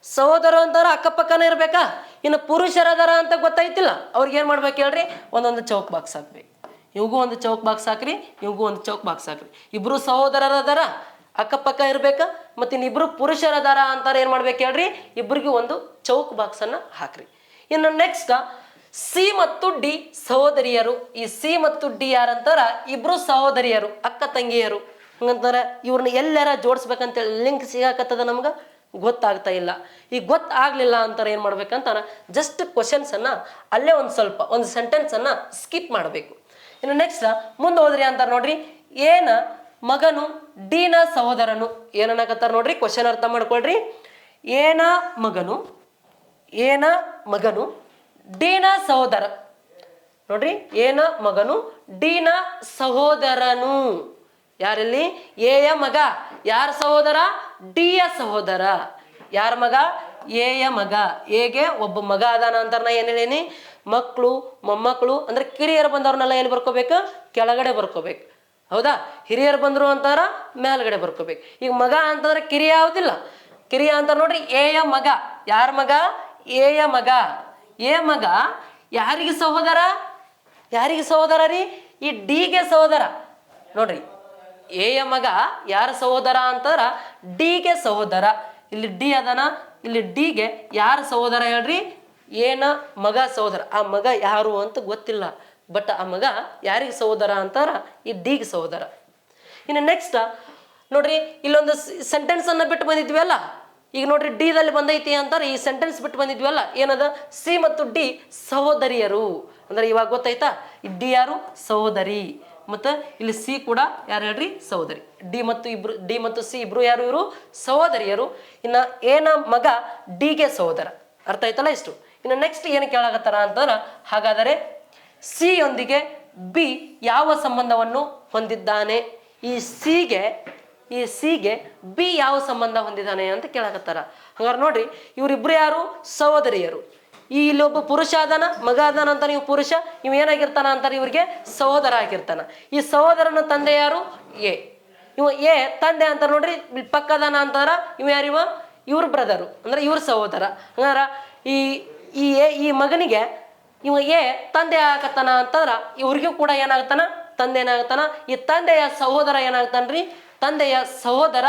ಸಹೋದರ ಅಂತಂದ್ರೆ ಅಕ್ಕಪಕ್ಕನ ಇರ್ಬೇಕಾ. ಇನ್ನು ಪುರುಷರದಾರ ಅಂತ ಗೊತ್ತಾಯ್ತಿಲ್ಲ, ಅವ್ರಿಗೆ ಏನು ಮಾಡ್ಬೇಕು ಹೇಳ್ರಿ, ಒಂದೊಂದು ಚೌಕ್ ಬಾಕ್ಸ್ ಹಾಕ್ಬೇಕು. ಇವ್ಗೂ ಒಂದು ಚೌಕ್ ಬಾಕ್ಸ್ ಹಾಕ್ರಿ, ಇವ್ಗೂ ಒಂದು ಚೌಕ್ ಬಾಕ್ಸ್ ಹಾಕ್ರಿ. ಇಬ್ರು ಸಹೋದರರದಾರ ಅಕ್ಕಪಕ್ಕ ಇರ್ಬೇಕಾ, ಮತ್ತು ಇನ್ನಿಬ್ರು ಪುರುಷರದಾರ ಅಂತಾರೆ ಏನು ಮಾಡ್ಬೇಕು ಹೇಳ್ರಿ, ಇಬ್ಬರಿಗೂ ಒಂದು ಚೌಕ್ ಬಾಕ್ಸ್ ಅನ್ನ ಹಾಕ್ರಿ. ಇನ್ನು ನೆಕ್ಸ್ಟ್ ಸಿ ಮತ್ತು ಡಿ ಸಹೋದರಿಯರು. ಈ ಸಿ ಮತ್ತು ಡಿ ಯಾರಂತಾರ ಇಬ್ರು ಸಹೋದರಿಯರು, ಅಕ್ಕ ತಂಗಿಯರು. ಹಂಗಂತಾರ ಇವ್ರನ್ನ ಎಲ್ಲಾರ ಜೋಡಿಸ್ಬೇಕಂತೇಳಿ ಲಿಂಕ್ ಸಿಗಾಕತ್ತದ ನಮ್ಗೆ ಗೊತ್ತಾಗ್ತಾ ಇಲ್ಲ. ಈ ಗೊತ್ತಾಗ್ಲಿಲ್ಲ ಅಂತಾರೆ ಏನು ಮಾಡ್ಬೇಕಂತಾರ ಜಸ್ಟ್ ಕ್ವಶನ್ಸ್ ಅನ್ನ ಅಲ್ಲೇ ಒಂದು ಸ್ವಲ್ಪ ಒಂದು ಸೆಂಟೆನ್ಸ್ ಅನ್ನ ಸ್ಕಿಪ್ ಮಾಡಬೇಕು. ಇನ್ನು ನೆಕ್ಸ್ಟ್ ಮುಂದೆ ಹೋದ್ರಿ ಅಂತಾರೆ ನೋಡ್ರಿ, ಏನ ಮಗನು ಡಿನ ಸಹೋದರನು. ಏನನ್ನಕತ್ತಾರ ನೋಡ್ರಿ, ಕ್ವಶನ್ ಅರ್ಥ ಮಾಡ್ಕೊಳ್ರಿ. ಏನ ಮಗನು ಡಿನ ಸಹೋದರ. ನೋಡ್ರಿ, ಏನ ಮಗನು ಡಿನ ಸಹೋದರನು. ಯಾರಲ್ಲಿ ಎಯ ಮಗ ಯಾರ ಸಹೋದರ, ಡಿಯ ಸಹೋದರ. ಯಾರ ಮಗ, ಎಯ ಮಗ. ಎಗೆ ಒಬ್ಬ ಮಗ ಅದಾನ ಅಂತಾರ. ನಾ ಏನ್ ಹೇಳೀನಿ, ಮಕ್ಕಳು ಮೊಮ್ಮಕ್ಕಳು ಅಂದ್ರೆ ಕಿರಿಯರು ಬಂದವ್ರನ್ನೆಲ್ಲ ಎಲ್ಲಿ ಬರ್ಕೋಬೇಕು, ಕೆಳಗಡೆ ಬರ್ಕೋಬೇಕು. ಹೌದಾ, ಹಿರಿಯರು ಬಂದ್ರು ಅಂತಾರ ಮೇಲ್ಗಡೆ ಬರ್ಕೋಬೇಕು. ಈಗ ಮಗ ಅಂತಂದ್ರೆ ಕಿರಿಯ ಯಾವುದಿಲ್ಲ, ಕಿರಿಯ ಅಂತಾರ ನೋಡ್ರಿ. ಎಯ ಮಗ ಯಾರ ಮಗ, ಎಯ ಮಗ. ಎ ಮಗ ಯಾರಿಗೆ ಸಹೋದರ, ಯಾರಿಗೆ ಸಹೋದರ ರೀ, ಈ ಡಿಗೆ ಸಹೋದರ. ನೋಡ್ರಿ, ಎಯ ಮಗ ಯಾರ ಸಹೋದರ ಅಂತಂದ್ರ ಡಿಗೆ ಸಹೋದರ. ಇಲ್ಲಿ ಡಿ ಅದನ, ಇಲ್ಲಿ ಡಿಗೆ ಯಾರ ಸಹೋದರ ಹೇಳ್ರಿ, ಏನ ಮಗ ಸಹೋದರ. ಆ ಮಗ ಯಾರು ಅಂತ ಗೊತ್ತಿಲ್ಲ, ಬಟ್ ಆ ಮಗ ಯಾರಿಗೆ ಸಹೋದರ ಅಂತಾರ, ಈ ಡಿಗೆ ಸಹೋದರ. ಇನ್ನು ನೆಕ್ಸ್ಟ್ ನೋಡ್ರಿ, ಇಲ್ಲೊಂದು ಸೆಂಟೆನ್ಸ್ ಅನ್ನ ಬಿಟ್ಟು ಬಂದಿದ್ವಿ ಅಲ್ಲ. ಈಗ ನೋಡ್ರಿ ಡಿ ದಲ್ಲಿ ಬಂದೈತಿ ಅಂತಾರೆ, ಈ ಸೆಂಟೆನ್ಸ್ ಬಿಟ್ಟು ಬಂದಿದ್ವಲ್ಲ, ಏನದ, ಸಿ ಮತ್ತು ಡಿ ಸಹೋದರಿಯರು ಅಂದ್ರೆ ಇವಾಗ ಗೊತ್ತಾಯ್ತಾ. ಈ ಡಿ ಯಾರು ಸಹೋದರಿ, ಮತ್ತು ಇಲ್ಲಿ ಸಿ ಕೂಡ ಯಾರು ಹೇಳ್ರಿ ಸಹೋದರಿ. ಡಿ ಮತ್ತು ಸಿ ಇಬ್ರು ಯಾರು, ಇವರು ಸಹೋದರಿಯರು. ಇನ್ನ ಏನ ಮಗ ಡಿಗೆ ಸಹೋದರ. ಅರ್ಥ ಆಯ್ತಲ್ಲ ಇಷ್ಟು. ಇನ್ನು ನೆಕ್ಸ್ಟ್ ಏನು ಕೇಳಾಕತ್ತಾರ ಅಂತಂದ್ರ, ಹಾಗಾದರೆ ಸಿ ಯೊಂದಿಗೆ ಬಿ ಯಾವ ಸಂಬಂಧವನ್ನು ಹೊಂದಿದ್ದಾನೆ. ಈ ಸಿಗೆ ಬಿ ಯಾವ ಸಂಬಂಧ ಹೊಂದಿದ್ದಾನೆ ಅಂತ ಕೇಳಾಕತ್ತಾರ. ಹಂಗಾರೆ ನೋಡ್ರಿ, ಇವರಿಬ್ರು ಯಾರು ಸಹೋದರಿಯರು. ಈ ಇಲ್ಲಿ ಒಬ್ಬ ಪುರುಷ ಅದಾನ, ಮಗ ಅದಾನ ಅಂತ ನೀವು ಪುರುಷ, ಇವ್ ಏನಾಗಿರ್ತಾನ ಅಂತಾರೆ, ಇವ್ರಿಗೆ ಸಹೋದರ ಆಗಿರ್ತಾನ. ಈ ಸಹೋದರನ ತಂದೆ ಯಾರು, ಎ. ಇವ ಎ ತಂದೆ ಅಂತಾರ ನೋಡ್ರಿ, ಇಲ್ಲಿ ಪಕ್ಕದಾನ ಅಂತಾರ. ಇವ ಯಾರಿವ, ಇವ್ರ ಬ್ರದರು ಅಂದ್ರೆ ಇವ್ರ ಸಹೋದರ. ಹಂಗಾರ ಈ ಮಗನಿಗೆ ಇವ ಎ ತಂದೆ ಆಗತ್ತಾನ ಅಂತಂದ್ರ ಇವ್ರಿಗೂ ಕೂಡ ಏನಾಗ್ತಾನ, ತಂದೆ ಏನಾಗ್ತಾನ. ಈ ತಂದೆಯ ಸಹೋದರ ಏನಾಗ್ತಾನ್ರಿ, ತಂದೆಯ ಸಹೋದರ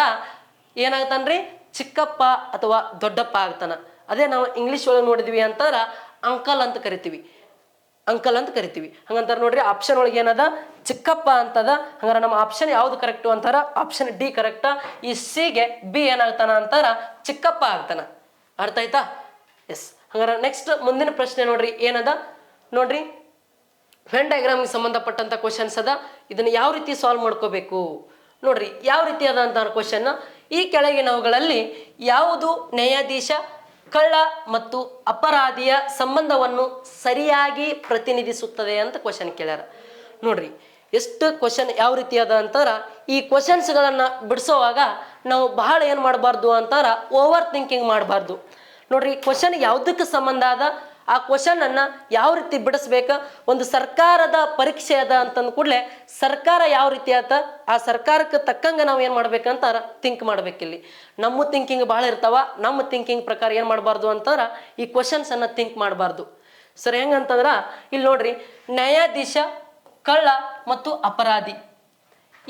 ಏನಾಗ್ತಾನ್ರಿ, ಚಿಕ್ಕಪ್ಪ ಅಥವಾ ದೊಡ್ಡಪ್ಪ ಆಗ್ತಾನ. ಅದೇ ನಾವು ಇಂಗ್ಲಿಷ್ ಒಳಗೆ ನೋಡಿದ್ವಿ ಅಂತಾರ ಅಂಕಲ್ ಅಂತ ಕರಿತೀವಿ, ಅಂಕಲ್ ಅಂತ ಕರಿತೀವಿ. ಹಂಗಂತಾರ ನೋಡ್ರಿ, ಆಪ್ಷನ್ ಒಳಗೆ ಏನದ, ಚಿಕ್ಕಪ್ಪ ಅಂತದ. ಹಂಗಾರ ನಮ್ಮ ಆಪ್ಷನ್ ಯಾವ್ದು ಕರೆಕ್ಟು ಅಂತಾರ, ಆಪ್ಷನ್ ಡಿ ಕರೆಕ್ಟ. ಈ ಸಿಗೆ ಬಿ ಏನಾಗ್ತಾನ ಅಂತಾರ, ಚಿಕ್ಕಪ್ಪ ಆಗ್ತಾನ. ಅರ್ಥ ಆಯ್ತಾ, ಎಸ್. ಹಂಗಾರ ನೆಕ್ಸ್ಟ್ ಮುಂದಿನ ಪ್ರಶ್ನೆ ನೋಡ್ರಿ, ಏನದ ನೋಡ್ರಿ, ವೆನ್ ಡಯಾಗ್ರಾಮ್ಗೆ ಸಂಬಂಧಪಟ್ಟಂತ ಕ್ವಶನ್ಸ್ ಅದ. ಇದನ್ನ ಯಾವ ರೀತಿ ಸಾಲ್ವ್ ಮಾಡ್ಕೋಬೇಕು ನೋಡ್ರಿ. ಯಾವ ರೀತಿ ಅದ ಅಂತ ಕ್ವಶನ್, ಈ ಕೆಳಗಿನವುಗಳಲ್ಲಿ ಯಾವುದು ನ್ಯಾಯಾಧೀಶ ಕಳ್ಳ ಮತ್ತು ಅಪರಾಧಿಯ ಸಂಬಂಧವನ್ನು ಸರಿಯಾಗಿ ಪ್ರತಿನಿಧಿಸುತ್ತದೆ ಅಂತ ಕ್ವಶನ್ ಕೇಳ್ಯಾರ. ನೋಡ್ರಿ, ಎಷ್ಟು ಕ್ವಶನ್ ಯಾವ ರೀತಿ ಅದ ಅಂತಾರ, ಈ ಕ್ವಶನ್ಸ್ಗಳನ್ನು ಬಿಡಿಸೋವಾಗ ನಾವು ಬಹಳ ಏನು ಮಾಡಬಾರ್ದು ಅಂತಾರ, ಓವರ್ ಥಿಂಕಿಂಗ್ ಮಾಡಬಾರ್ದು. ನೋಡ್ರಿ, ಕ್ವಶನ್ ಯಾವುದಕ್ಕೆ ಸಂಬಂಧ ಅದ, ಆ ಕ್ವಶನ್ ಅನ್ನ ಯಾವ ರೀತಿ ಬಿಡಿಸ್ಬೇಕ. ಒಂದು ಸರ್ಕಾರದ ಪರೀಕ್ಷೆ ಅದ ಅಂತಂದ ಕೂಡಲೇ ಸರ್ಕಾರ ಯಾವ ರೀತಿ ಆತ, ಆ ಸರ್ಕಾರಕ್ಕೆ ತಕ್ಕಂಗೆ ನಾವು ಏನು ಮಾಡ್ಬೇಕಂತಾರ ಥಿಂಕ್ ಮಾಡ್ಬೇಕಿಲ್ಲಿ. ನಮ್ಮ ಥಿಂಕಿಂಗ್ ಭಾಳ ಇರ್ತಾವ, ನಮ್ಮ ಥಿಂಕಿಂಗ್ ಪ್ರಕಾರ ಏನು ಮಾಡಬಾರ್ದು ಅಂತಾರ ಈ ಕ್ವಶನ್ಸ್ ಅನ್ನ ಥಿಂಕ್ ಮಾಡಬಾರ್ದು. ಸರ್ ಹೆಂಗಂತಂದ್ರ ಇಲ್ಲಿ ನೋಡ್ರಿ, ನ್ಯಾಯಾಧೀಶ ಕಳ್ಳ ಮತ್ತು ಅಪರಾಧಿ.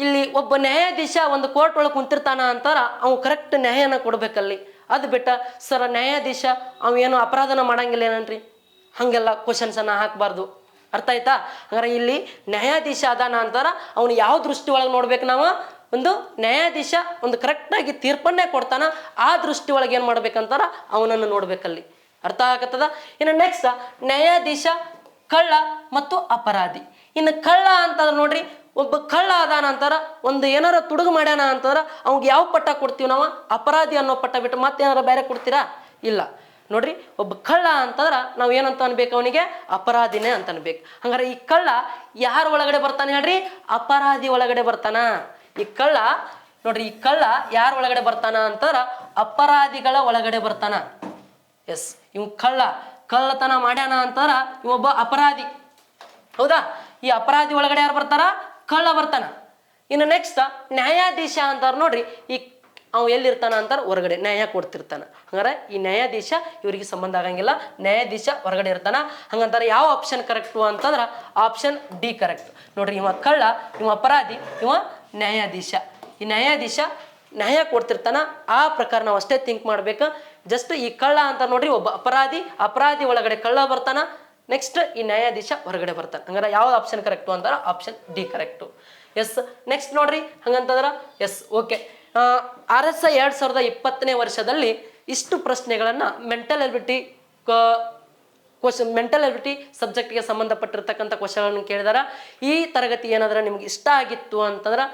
ಇಲ್ಲಿ ಒಬ್ಬ ನ್ಯಾಯಾಧೀಶ ಒಂದು ಕೋರ್ಟ್ ಒಳಗೆ ಕುಂತಿರ್ತಾನ ಅಂತಾರ, ಅವ್ನು ಕರೆಕ್ಟ್ ನ್ಯಾಯನ ಕೊಡ್ಬೇಕಲ್ಲಿ. ಅದು ಬಿಟ್ಟ ಸರ್ ನ್ಯಾಯಾಧೀಶ ಅವೇನು ಅಪರಾಧನ ಮಾಡಂಗಿಲ್ಲ ಏನನ್ರಿ, ಹಾಗೆಲ್ಲ ಕ್ವಶನ್ಸ್ ಅನ್ನ ಹಾಕಬಾರ್ದು. ಅರ್ಥ ಆಯ್ತಾ. ಹಂಗಾರೆ ಇಲ್ಲಿ ನ್ಯಾಯಾಧೀಶ ಅದಾನ ಅಂತಾರ, ಅವನು ಯಾವ ದೃಷ್ಟಿ ಒಳಗೆ ನೋಡ್ಬೇಕು ನಾವು, ಒಂದು ನ್ಯಾಯಾಧೀಶ ಒಂದು ಕರೆಕ್ಟಾಗಿ ತೀರ್ಪನ್ನೇ ಕೊಡ್ತಾನ, ಆ ದೃಷ್ಟಿ ಒಳಗೆ ಏನು ಮಾಡ್ಬೇಕಂತಾರ ಅವನನ್ನು ನೋಡ್ಬೇಕಲ್ಲಿ. ಅರ್ಥ ಆಗತ್ತದ. ಇನ್ನು ನೆಕ್ಸ್ಟ್ ನ್ಯಾಯಾಧೀಶ ಕಳ್ಳ ಮತ್ತು ಅಪರಾಧಿ. ಇನ್ನು ಕಳ್ಳ ಅಂತಂದ್ರೆ ನೋಡ್ರಿ, ಒಬ್ಬ ಕಳ್ಳ ಅದಾನ ಅಂತಾರ, ಒಂದು ಏನಾರ ತುಡುಗು ಮಾಡ್ಯಾನ ಅಂತಂದ್ರ ಅವ್ಗೆ ಯಾವ ಪಟ್ಟ ಕೊಡ್ತೀವಿ ನಾವು, ಅಪರಾಧಿ ಅನ್ನೋ ಪಟ್ಟ ಬಿಟ್ಟು ಮತ್ತೇನಾರ ಬೇರೆ ಕೊಡ್ತೀರಾ, ಇಲ್ಲ. ನೋಡ್ರಿ, ಒಬ್ಬ ಕಳ್ಳ ಅಂತಂದ್ರ ನಾವು ಏನಂತ ಅನ್ಬೇಕು, ಅವನಿಗೆ ಅಪರಾಧಿನೇ ಅಂತ ಅನ್ಬೇಕು. ಹಂಗಾರೆ ಈ ಕಳ್ಳ ಯಾರ ಒಳಗಡೆ ಬರ್ತಾನೆ ಹೇಳ್ರಿ, ಅಪರಾಧಿ ಒಳಗಡೆ ಬರ್ತಾನ. ಈ ಕಳ್ಳ ನೋಡ್ರಿ ಈ ಕಳ್ಳ ಯಾರ ಒಳಗಡೆ ಬರ್ತಾನ ಅಂತಂದ್ರ ಅಪರಾಧಿಗಳ ಒಳಗಡೆ ಬರ್ತಾನ. ಎಸ್, ಇವ್ ಕಳ್ಳತನ ಮಾಡ್ಯಾನ ಅಂತಂದ್ರ ಇವೊಬ್ಬ ಅಪರಾಧಿ. ಹೌದಾ? ಈ ಅಪರಾಧಿ ಒಳಗಡೆ ಯಾರು ಬರ್ತಾರ? ಕಳ್ಳ ಬರ್ತಾನ. ಇನ್ನು ನೆಕ್ಸ್ಟ್ ನ್ಯಾಯಾಧೀಶ ಅಂತಾರ ನೋಡ್ರಿ. ಈ ಅವ್ ಎಲ್ಲಿರ್ತಾನ ಅಂತಾರ ಹೊರಗಡೆ ನ್ಯಾಯ ಕೊಡ್ತಿರ್ತಾನ. ಹಂಗಾರೆ ಈ ನ್ಯಾಯಾಧೀಶ ಇವರಿಗೆ ಸಂಬಂಧ ಆಗಂಗಿಲ್ಲ, ನ್ಯಾಯಾಧೀಶ ಹೊರಗಡೆ ಇರ್ತಾನ. ಹಂಗಂತಾರೆ ಯಾವ ಆಪ್ಷನ್ ಕರೆಕ್ಟು ಅಂತಂದ್ರ ಆಪ್ಷನ್ ಡಿ ಕರೆಕ್ಟ್. ನೋಡ್ರಿ, ಇವ ಕಳ್ಳ, ಇವ ಅಪರಾಧಿ, ಇವ ನ್ಯಾಯಾಧೀಶ. ಈ ನ್ಯಾಯಾಧೀಶ ನ್ಯಾಯ ಕೊಡ್ತಿರ್ತಾನ. ಆ ಪ್ರಕಾರ ನಾವು ಅಷ್ಟೇ ಥಿಂಕ್ ಮಾಡ್ಬೇಕು. ಜಸ್ಟ್ ಈ ಕಳ್ಳ ಅಂತ ನೋಡ್ರಿ ಒಬ್ಬ ಅಪರಾಧಿ ಒಳಗಡೆ ಕಳ್ಳ ಬರ್ತಾನ. ನೆಕ್ಸ್ಟ್ ಈ ನ್ಯಾಯಾಧೀಶ ಹೊರಗಡೆ ಬರ್ತಾನೆ. ಹಂಗಾರೆ ಯಾವ ಆಪ್ಷನ್ ಕರೆಕ್ಟು ಅಂತಾರ option D correct. Yes, next ನೋಡ್ರಿ ಹಂಗಂತಂದ್ರ ಎಸ್ ಓಕೆ. RSI 2020ನೇ ವರ್ಷದಲ್ಲಿ ಇಷ್ಟು ಪ್ರಶ್ನೆಗಳನ್ನ ಮೆಂಟಲ್ ಎಬಿಲಿಟಿ ಸಬ್ಜೆಕ್ಟ್ಗೆ ಸಂಬಂಧಪಟ್ಟಿರ್ತಕ್ಕಂಥ ಕ್ವಶನ್ಗಳನ್ನು ಕೇಳಿದಾರ. ಈ ತರಗತಿ ಏನಾದ್ರೆ ನಿಮ್ಗೆ ಇಷ್ಟ ಆಗಿತ್ತು ಅಂತಂದ್ರೆ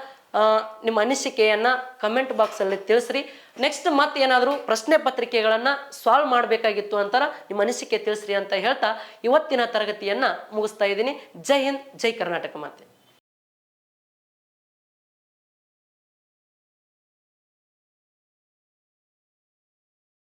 ನಿಮ್ಮ ಅನಿಸಿಕೆಯನ್ನ ಕಮೆಂಟ್ ಬಾಕ್ಸಲ್ಲಿ ತಿಳಿಸ್ರಿ. ನೆಕ್ಸ್ಟ್ ಮತ್ತೆ ಏನಾದರೂ ಪ್ರಶ್ನೆ ಪತ್ರಿಕೆಗಳನ್ನು ಸಾಲ್ವ್ ಮಾಡಬೇಕಾಗಿತ್ತು ಅಂತಾರ ನಿಮ್ಮ ಅನಿಸಿಕೆ ತಿಳಿಸ್ರಿ ಅಂತ ಹೇಳ್ತಾ ಇವತ್ತಿನ ತರಗತಿಯನ್ನ ಮುಗಿಸ್ತಾ ಇದ್ದೀನಿ. ಜೈ ಹಿಂದ್, ಜೈ ಕರ್ನಾಟಕ ಮಾತೆ.